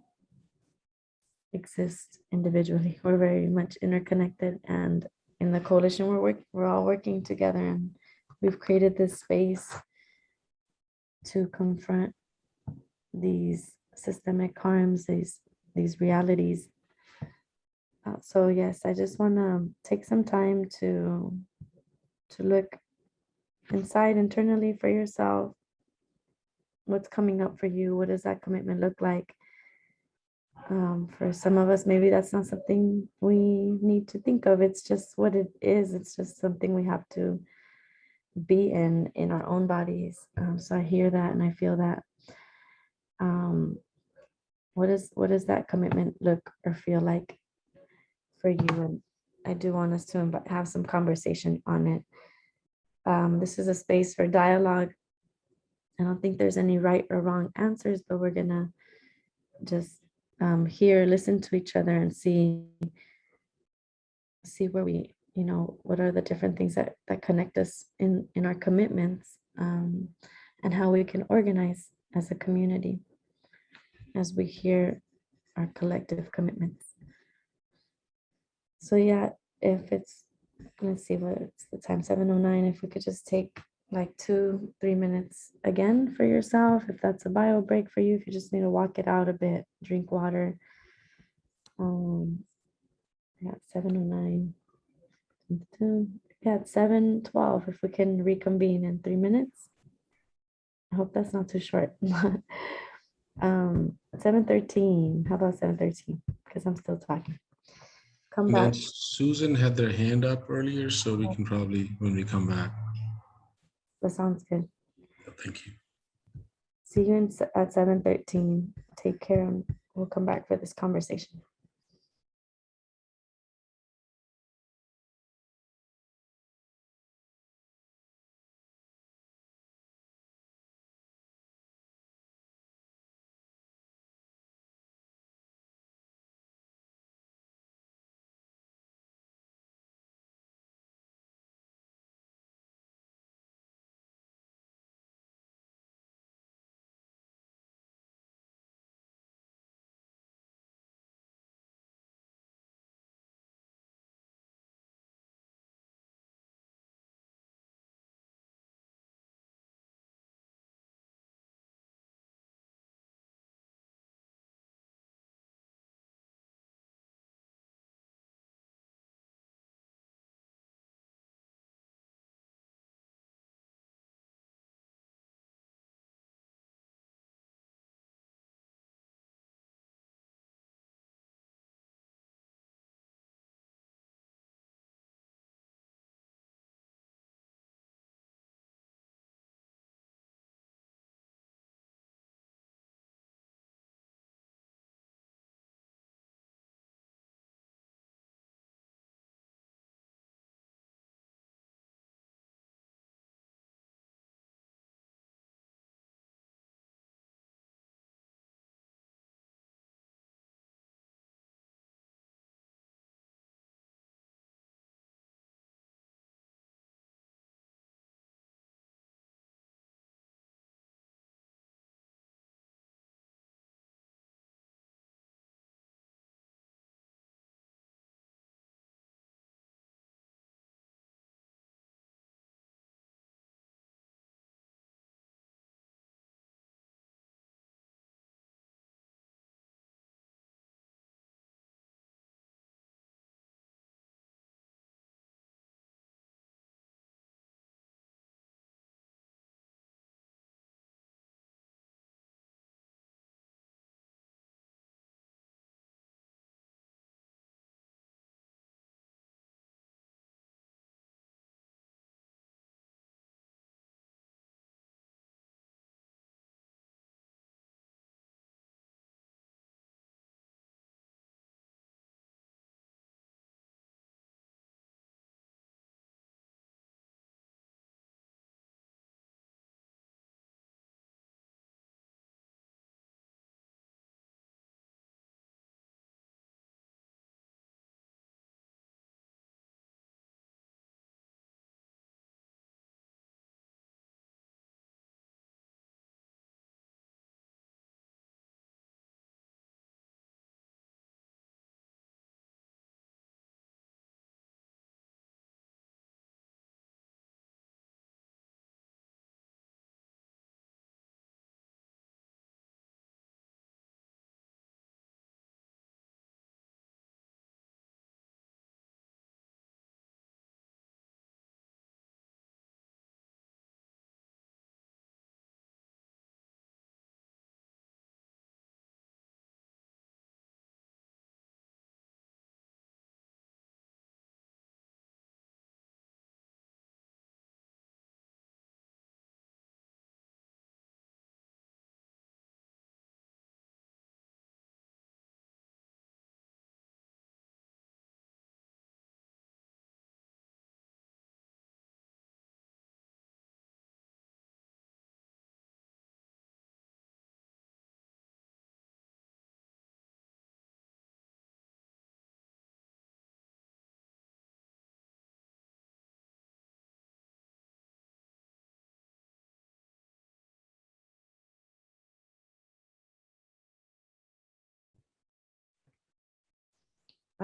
exist individually. We're very much interconnected, and in the coalition we're all working together, and we've created this space to confront these systemic harms, these realities. So yes, I just want to take some time to look inside internally for yourself. What's coming up for you? What does that commitment look like? For some of us, maybe that's not something we need to think of. It's just what it is. It's just something we have to be in our own bodies. So I hear that and I feel that. What does that commitment look or feel like for you? And I do want us to have some conversation on it. This is a space for dialogue. I don't think there's any right or wrong answers, but we're gonna just hear, listen to each other, and see where we, what are the different things that connect us in our commitments, and how we can organize as a community as we hear our collective commitments. So yeah, if it's, let's see what it's the time, 7:09, if we could just take like 2-3 minutes again for yourself, if that's a bio break for you, if you just need to walk it out a bit, drink water. Yeah, 7:09. Yeah, it's 7:12, if we can reconvene in 3 minutes. I hope that's not too short. 7:13, how about 7:13? Because I'm still talking. Come And then back. Susan had their hand up earlier, so we can probably, when we come back. That sounds good. Thank you. See you at 7:13. Take care, and we'll come back for this conversation.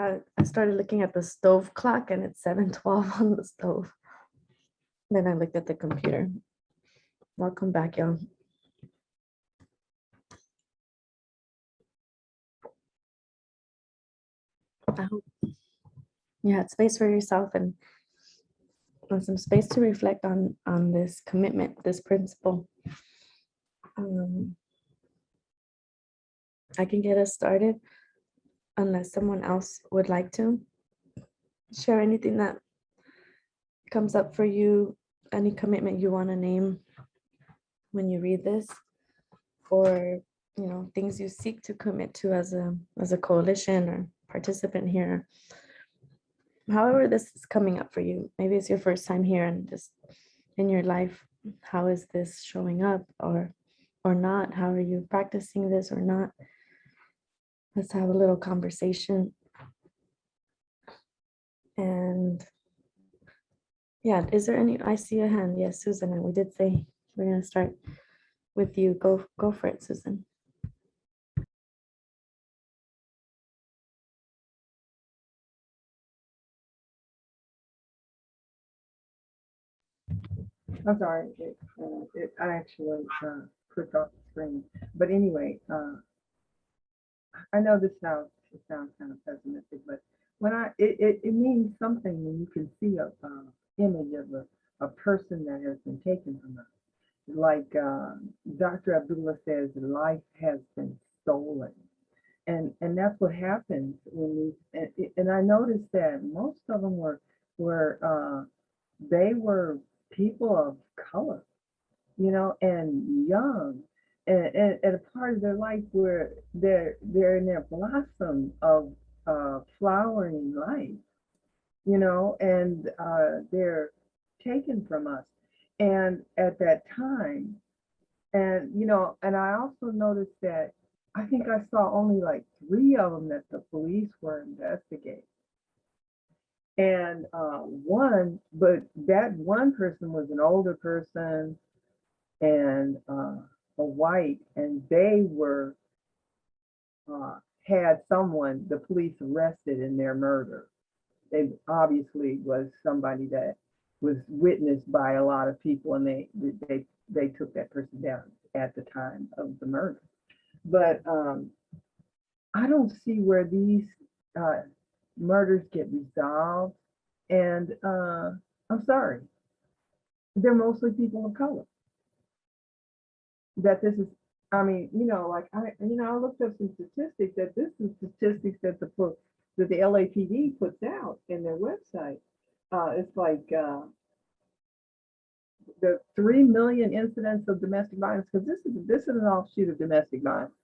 I started looking at the stove clock and it's 7:12 on the stove. Then I looked at the computer. Welcome back, y'all. I hope you had space for yourself and some space to reflect on this commitment, this principle. I can get us started unless someone else would like to share anything that comes up for you, any commitment you want to name when you read this, or things you seek to commit to as a coalition or participant here. However this is coming up for you, maybe it's your first time here and just in your life, how is this showing up or not? How are you practicing this or not? Let's have a little conversation. And yeah, is there any, I see a hand. Yes, Susan, and we did say we're going to start with you. Go for it, Susan. I'm sorry, I actually clicked off the screen. But anyway, I know this sounds kind of pessimistic, but when it means something when you can see a image of a person that has been taken from us. Like Dr. Abdullah says, life has been stolen. And that's what happens when and I noticed that most of them were they were people of color, and young, and a part of their life where they're in their blossom of flowering life, and they're taken from us. And at that time, and and I also noticed that I think I saw only like 3 of them that the police were investigating. And but that one person was an older person and a white, and they were had someone, the police arrested in their murder. They obviously was somebody that was witnessed by a lot of people, and they took that person down at the time of the murder. But I don't see where these murders get resolved. And I'm sorry, they're mostly people of color. That this is, I mean, like I looked up some statistics that this is statistics that the LAPD puts out in their website. It's like the 3 million incidents of domestic violence, because this is an offshoot of domestic violence.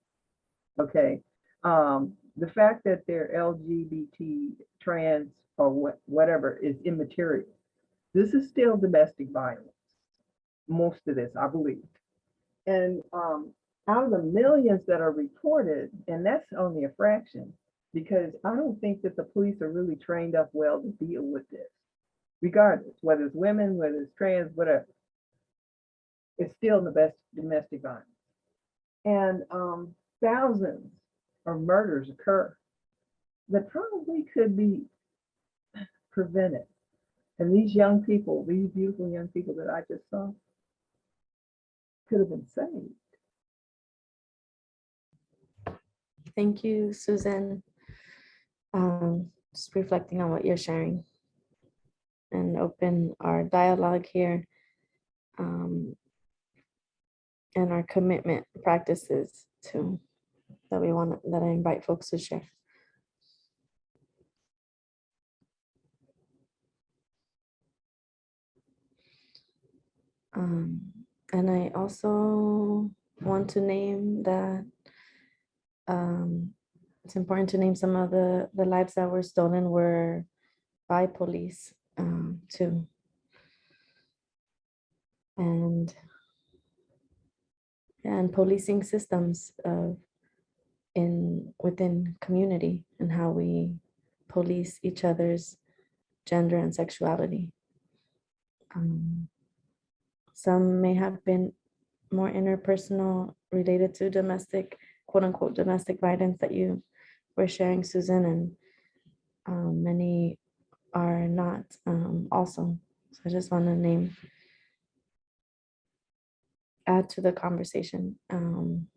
Okay. The fact that they're LGBT, trans, or whatever is immaterial. This is still domestic violence. Most of this, I believe. And out of the millions that are reported, and that's only a fraction, because I don't think that the police are really trained up well to deal with this, regardless, whether it's women, whether it's trans, whatever. It's still the best domestic violence. And thousands of murders occur that probably could be prevented. And these young people, these beautiful young people that I just saw, could have been saved. Thank you, Susan. Just reflecting on what you're sharing and open our dialogue here and our commitment practices too that I invite folks to share. And I also want to name that it's important to name some of the lives that were stolen were by police too. And policing systems within community and how we police each other's gender and sexuality. Some may have been more interpersonal related to domestic, quote unquote, domestic violence that you were sharing, Susan, Many are not also. So I just want to add to the conversation. And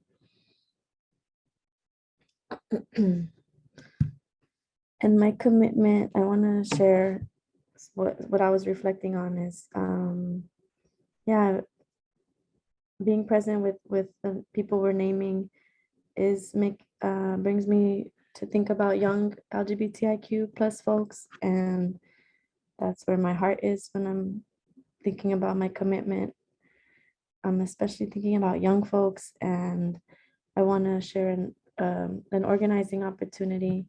my commitment, I want to share what I was reflecting on is, yeah, being present with the people we're naming brings me to think about young LGBTIQ plus folks, and that's where my heart is when I'm thinking about my commitment. I'm especially thinking about young folks, and I want to share an organizing opportunity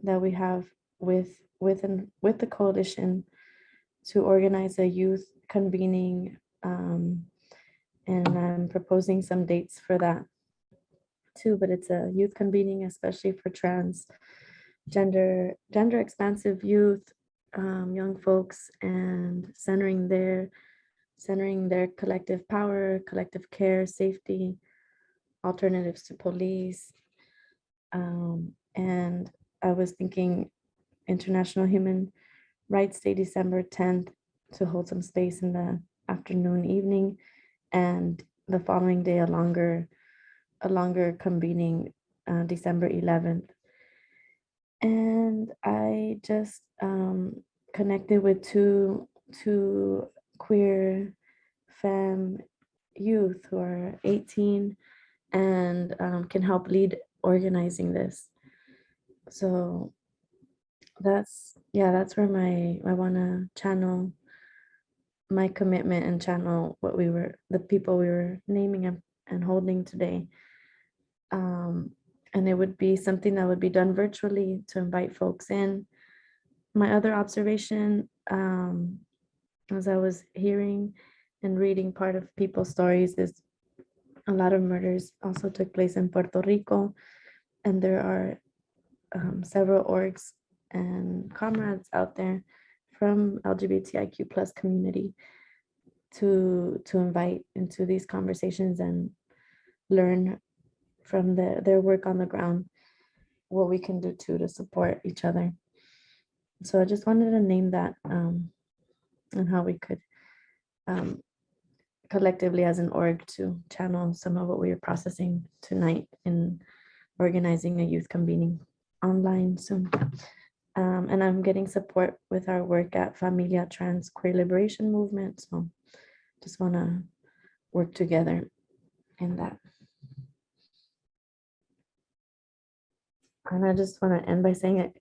that we have with the coalition to organize a youth convening, and I'm proposing some dates for that too. But it's a youth convening, especially for gender expansive youth, young folks, and centering their collective power, collective care, safety, alternatives to police. And I was thinking International Human Rights Day, December 10th, to hold some space in the afternoon, evening, and the following day, a longer convening, December 11th. And I just connected with two queer femme youth who are 18 and can help lead organizing this. So that's where I want to channel my commitment and channel the people we were naming and holding today. And it would be something that would be done virtually to invite folks in. My other observation, as I was hearing and reading part of people's stories, is a lot of murders also took place in Puerto Rico, and there are several orgs and comrades out there from LGBTIQ plus community to invite into these conversations and learn from their work on the ground what we can do to support each other. So I just wanted to name that, and how we could collectively as an org to channel some of what we are processing tonight in organizing a youth convening online soon. And I'm getting support with our work at Familia Trans Queer Liberation Movement. So just want to work together in that. And I just want to end by saying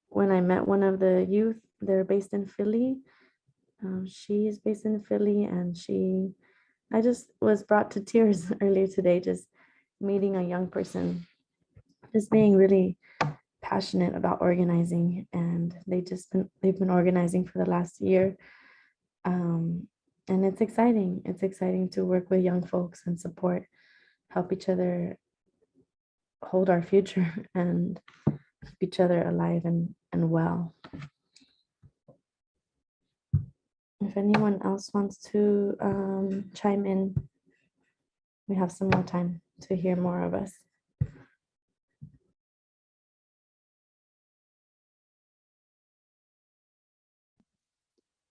when I met one of the youth, they're based in Philly. She is based in Philly, and I just was brought to tears earlier today, just meeting a young person, just being really passionate about organizing, and they've been organizing for the last year. And it's exciting. It's exciting to work with young folks and help each other hold our future and keep each other alive and well. If anyone else wants to chime in, we have some more time to hear more of us.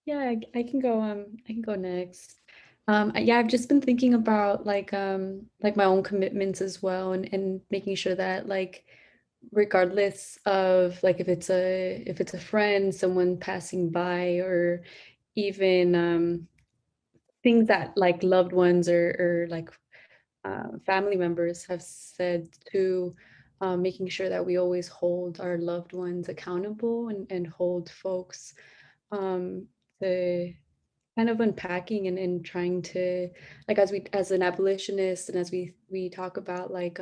Yeah, I can go. I can go next. Yeah, I've just been thinking about like my own commitments as well, and making sure that like regardless of like if it's a friend, someone passing by, or even things that like loved ones or like family members have said to, making sure that we always hold our loved ones accountable and hold folks, to kind of unpacking and trying to, like, as an abolitionist and as we talk about like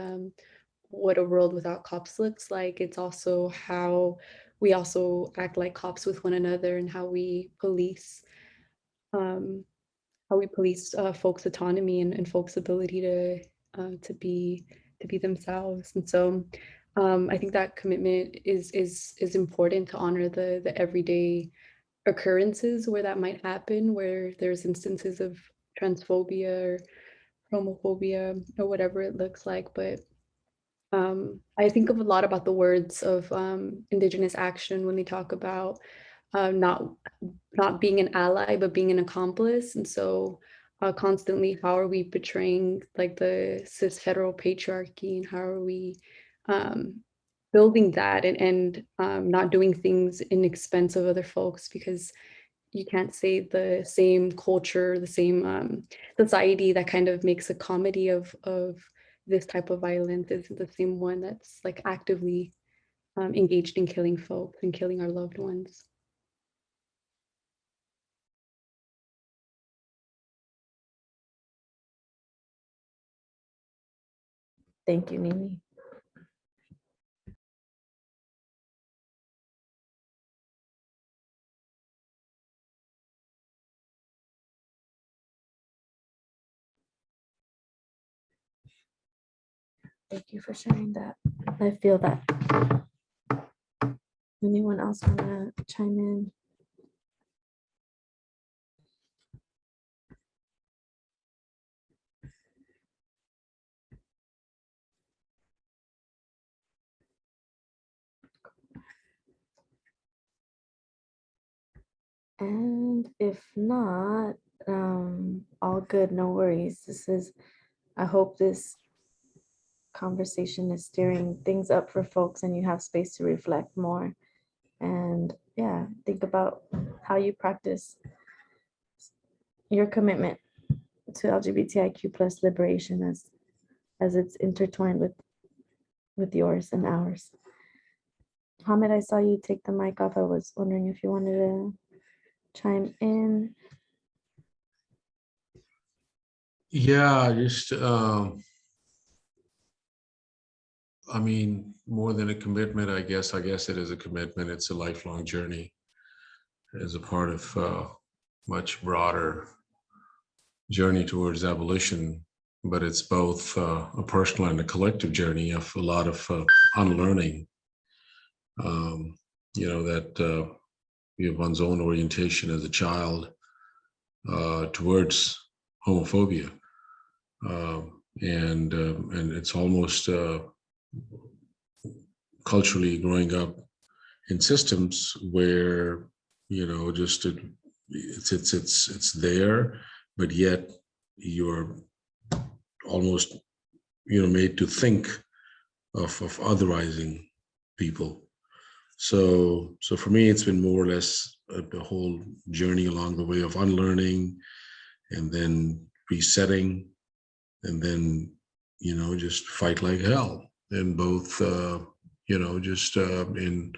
what a world without cops looks like, it's also how we also act like cops with one another, and um, how we police folks' autonomy and folks' ability to be themselves. And so I think that commitment is important to honor the everyday occurrences where that might happen, where there's instances of transphobia or homophobia or whatever it looks like. But I think of a lot about the words of Indigenous action when they talk about not being an ally, but being an accomplice. And so constantly, how are we portraying like the cis hetero patriarchy, and how are we building that, and not doing things in expense of other folks, because you can't say the same culture, the same society that kind of makes a comedy of this type of violence is the same one that's like actively engaged in killing folks and killing our loved ones. Thank you, Nini. Thank you for sharing that. I feel that. Anyone else want to chime in? And if not, all good, no worries. I hope this conversation is stirring things up for folks and you have space to reflect more. And yeah, think about how you practice your commitment to LGBTIQ plus liberation as it's intertwined with yours and ours. Hamid, I saw you take the mic off. I was wondering if you wanted to chime in. Yeah, just, I mean, more than a commitment, I guess it is a commitment. It's a lifelong journey as a part of a much broader journey towards abolition, but it's both a personal and a collective journey of a lot of unlearning, that you have one's own orientation as a child towards homophobia. And it's almost culturally growing up in systems where just it's there, but yet you're almost made to think of otherizing people. So for me, it's been more or less a whole journey along the way of unlearning and then resetting, and then just fight like hell in both in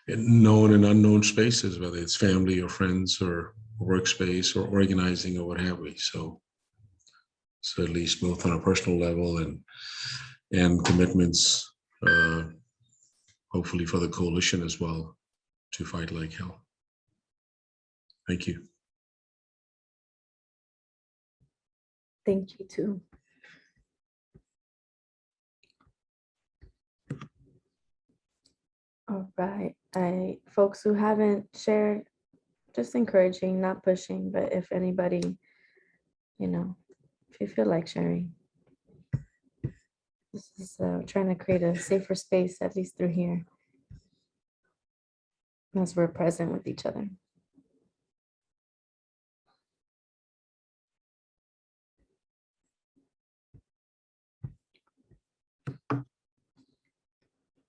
known and unknown spaces, whether it's family or friends or workspace or organizing or what have we. So at least both on a personal level and commitments, hopefully for the coalition as well, to fight like hell. Thank you. Thank you too. All right, folks who haven't shared, just encouraging, not pushing, but if anybody, if you feel like sharing, this is trying to create a safer space, at least through here, as we're present with each other.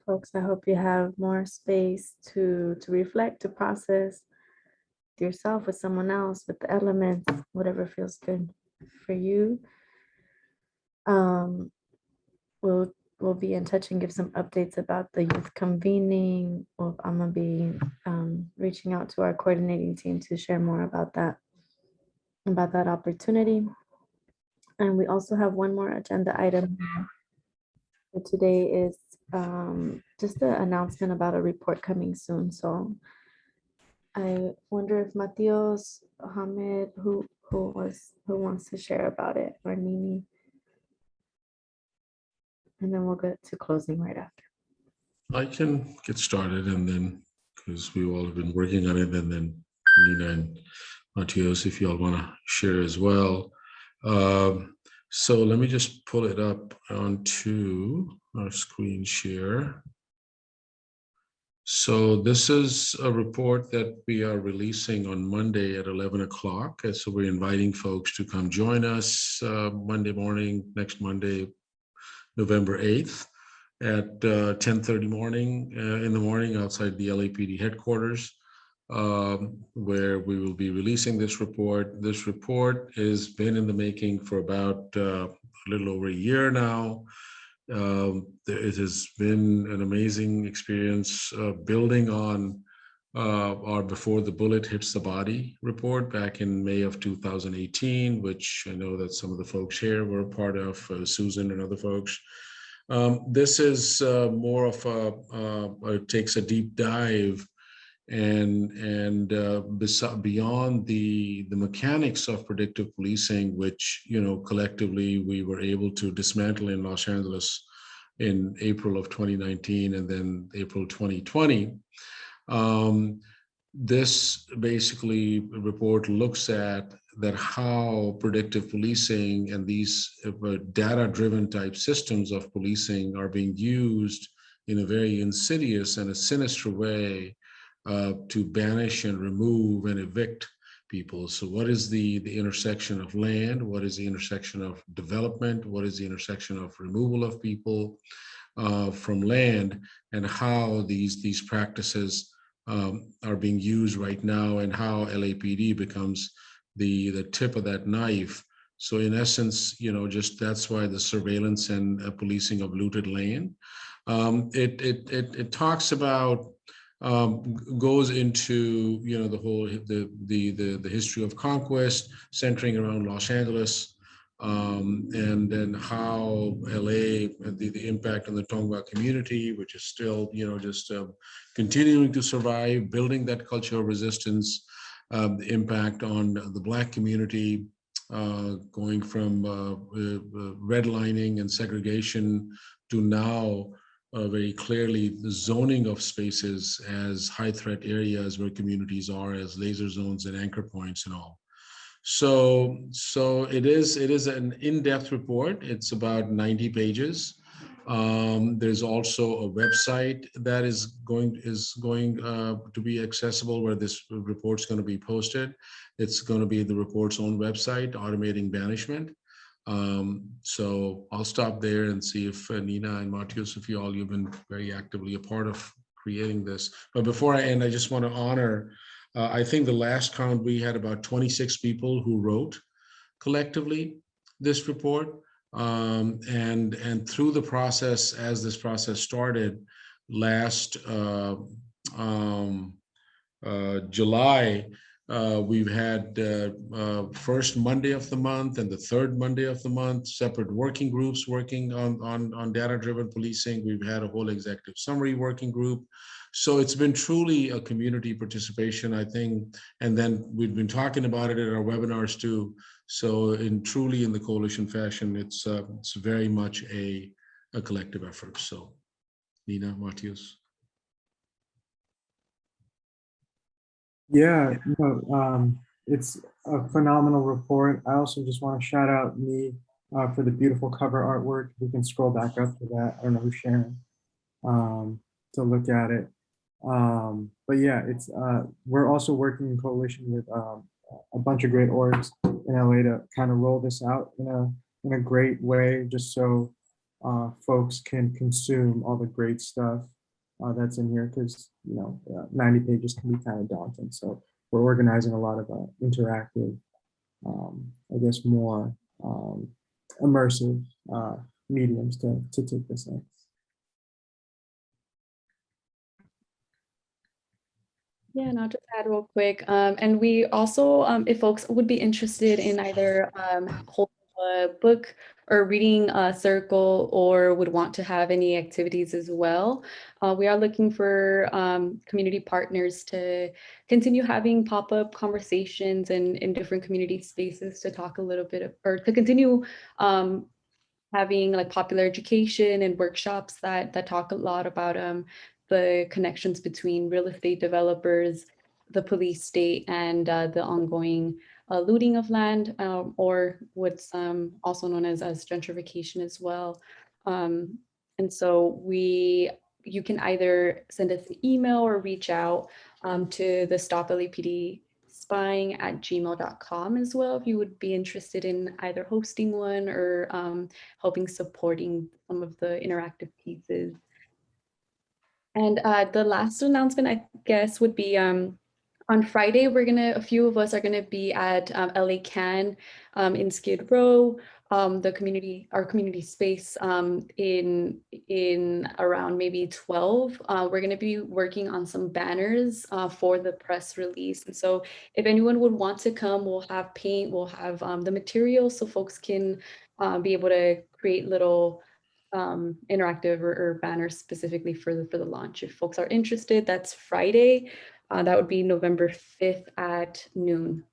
Folks, I hope you have more space to reflect, to process with yourself, with someone else, with the elements, whatever feels good for you. We'll be in touch and give some updates about the youth convening. I'm gonna be reaching out to our coordinating team to share more about that opportunity. And we also have one more agenda item for today is just an announcement about a report coming soon. So I wonder if Matios, Hamid, who wants to share about it, or Nini, and then we'll get to closing right after. I can get started, and then because we all have been working on it, and then Nina and Matios, if you all want to share as well. So let me just pull it up onto our screen share. So this is a report that we are releasing on Monday at 11 o'clock. And so we're inviting folks to come join us Monday morning, next Monday, November 8th at 10:30 in the morning outside the LAPD headquarters, where we will be releasing this report. This report has been in the making for about a little over a year now. It has been an amazing experience building on our Before the Bullet Hits the Body report back in May of 2018, which I know that some of the folks here were a part of, Susan and other folks. This is more of it takes a deep dive and beyond the mechanics of predictive policing, which, you know, collectively we were able to dismantle in Los Angeles in April of 2019 and then April 2020. This basically report looks at that how predictive policing and these data-driven type systems of policing are being used in a very insidious and a sinister way to banish and remove and evict people. So what is the intersection of land? What is the intersection of development? What is the intersection of removal of people from land, and how these practices are being used right now, and how LAPD becomes the tip of that knife. So in essence, you know, just that's why the surveillance and policing of looted land. It talks about goes into, you know, the whole the history of conquest centering around Los Angeles, and then how LA, the impact on the Tongva community, which is still, you know, just continuing to survive, building that culture of resistance, the impact on the Black community, going from redlining and segregation to now very clearly the zoning of spaces as high threat areas where communities are as laser zones and anchor points and all. So it is an in-depth report. It's about 90 pages. There's also a website that is going to be accessible where this report's going to be posted. It's going to be the report's own website, Automating Banishment. So I'll stop there and see if Nina and Matios, if you've been very actively a part of creating this. But before I end, I just want to honor, I think the last count we had about 26 people who wrote collectively this report. And through the process, as this process started last July, we've had first Monday of the month and the third Monday of the month, separate working groups working on data-driven policing. We've had a whole executive summary working group. So it's been truly a community participation, I think. And then we've been talking about it at our webinars too. So truly in the coalition fashion, it's very much a collective effort. So Nina, Matius. Yeah, no, it's a phenomenal report. I also just want to shout out me for the beautiful cover artwork. We can scroll back up to that. I don't know who's sharing to look at it. But yeah, it's we're also working in coalition with a bunch of great orgs in LA to kind of roll this out in a great way, just so folks can consume all the great stuff that's in here, because 90 pages can be kind of daunting. So we're organizing a lot of interactive, I guess more immersive mediums to take this in. Yeah, and I'll just add real quick. And we also, if folks would be interested in either holding a book or reading a circle, or would want to have any activities as well, we are looking for community partners to continue having pop-up conversations in different community spaces to talk a little bit, or to continue having like popular education and workshops that talk a lot about the connections between real estate developers, the police state, and the ongoing looting of land, or what's also known as gentrification as well. And And so you can either send us an email or reach out to the Stop LAPD Spying at gmail.com as well if you would be interested in either hosting one or helping supporting some of the interactive pieces. And the last announcement, I guess, would be on Friday, a few of us are gonna be at LA Can in Skid Row, our community space in around maybe 12. We're gonna be working on some banners for the press release. And so if anyone would want to come, we'll have paint, we'll have the material so folks can be able to create little interactive or banners specifically for the launch. If folks are interested, that's Friday. That would be November 5th at noon.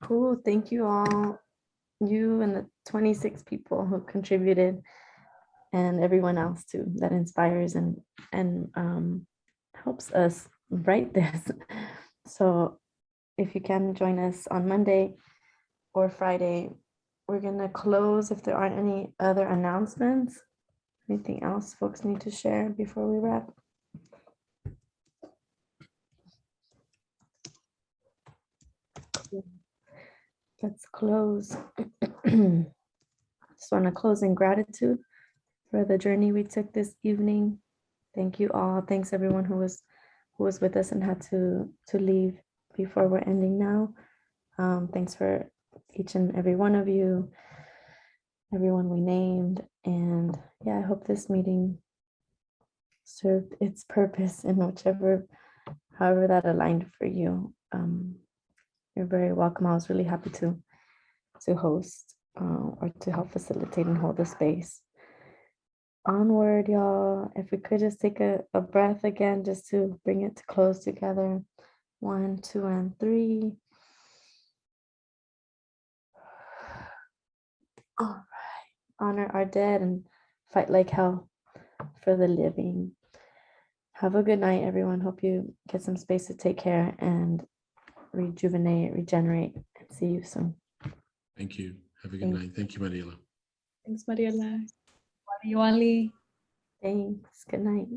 Cool. Thank you all. You and the 26 people who contributed and everyone else too that inspires and helps us write this. So if you can join us on Monday or Friday, we're gonna close if there aren't any other announcements. Anything else folks need to share before we wrap? Let's close. Just want to close in gratitude for the journey we took this evening. Thank you all. Thanks everyone who was with us and had to leave before we're ending now. Thanks for each and every one of you, everyone we named. And yeah, I hope this meeting served its purpose in however that aligned for you. You're very welcome. I was really happy to host or to help facilitate and hold the space. Onward, y'all. If we could just take a breath again, just to bring it to close together. 1, 2, and 3. All right. Honor our dead and fight like hell for the living. Have a good night, everyone. Hope you get some space to take care and rejuvenate, regenerate, and see you soon. Thank you. Have a good night. Thank you, Mariela. Thanks, Mariela. Wali. Thanks. Good night.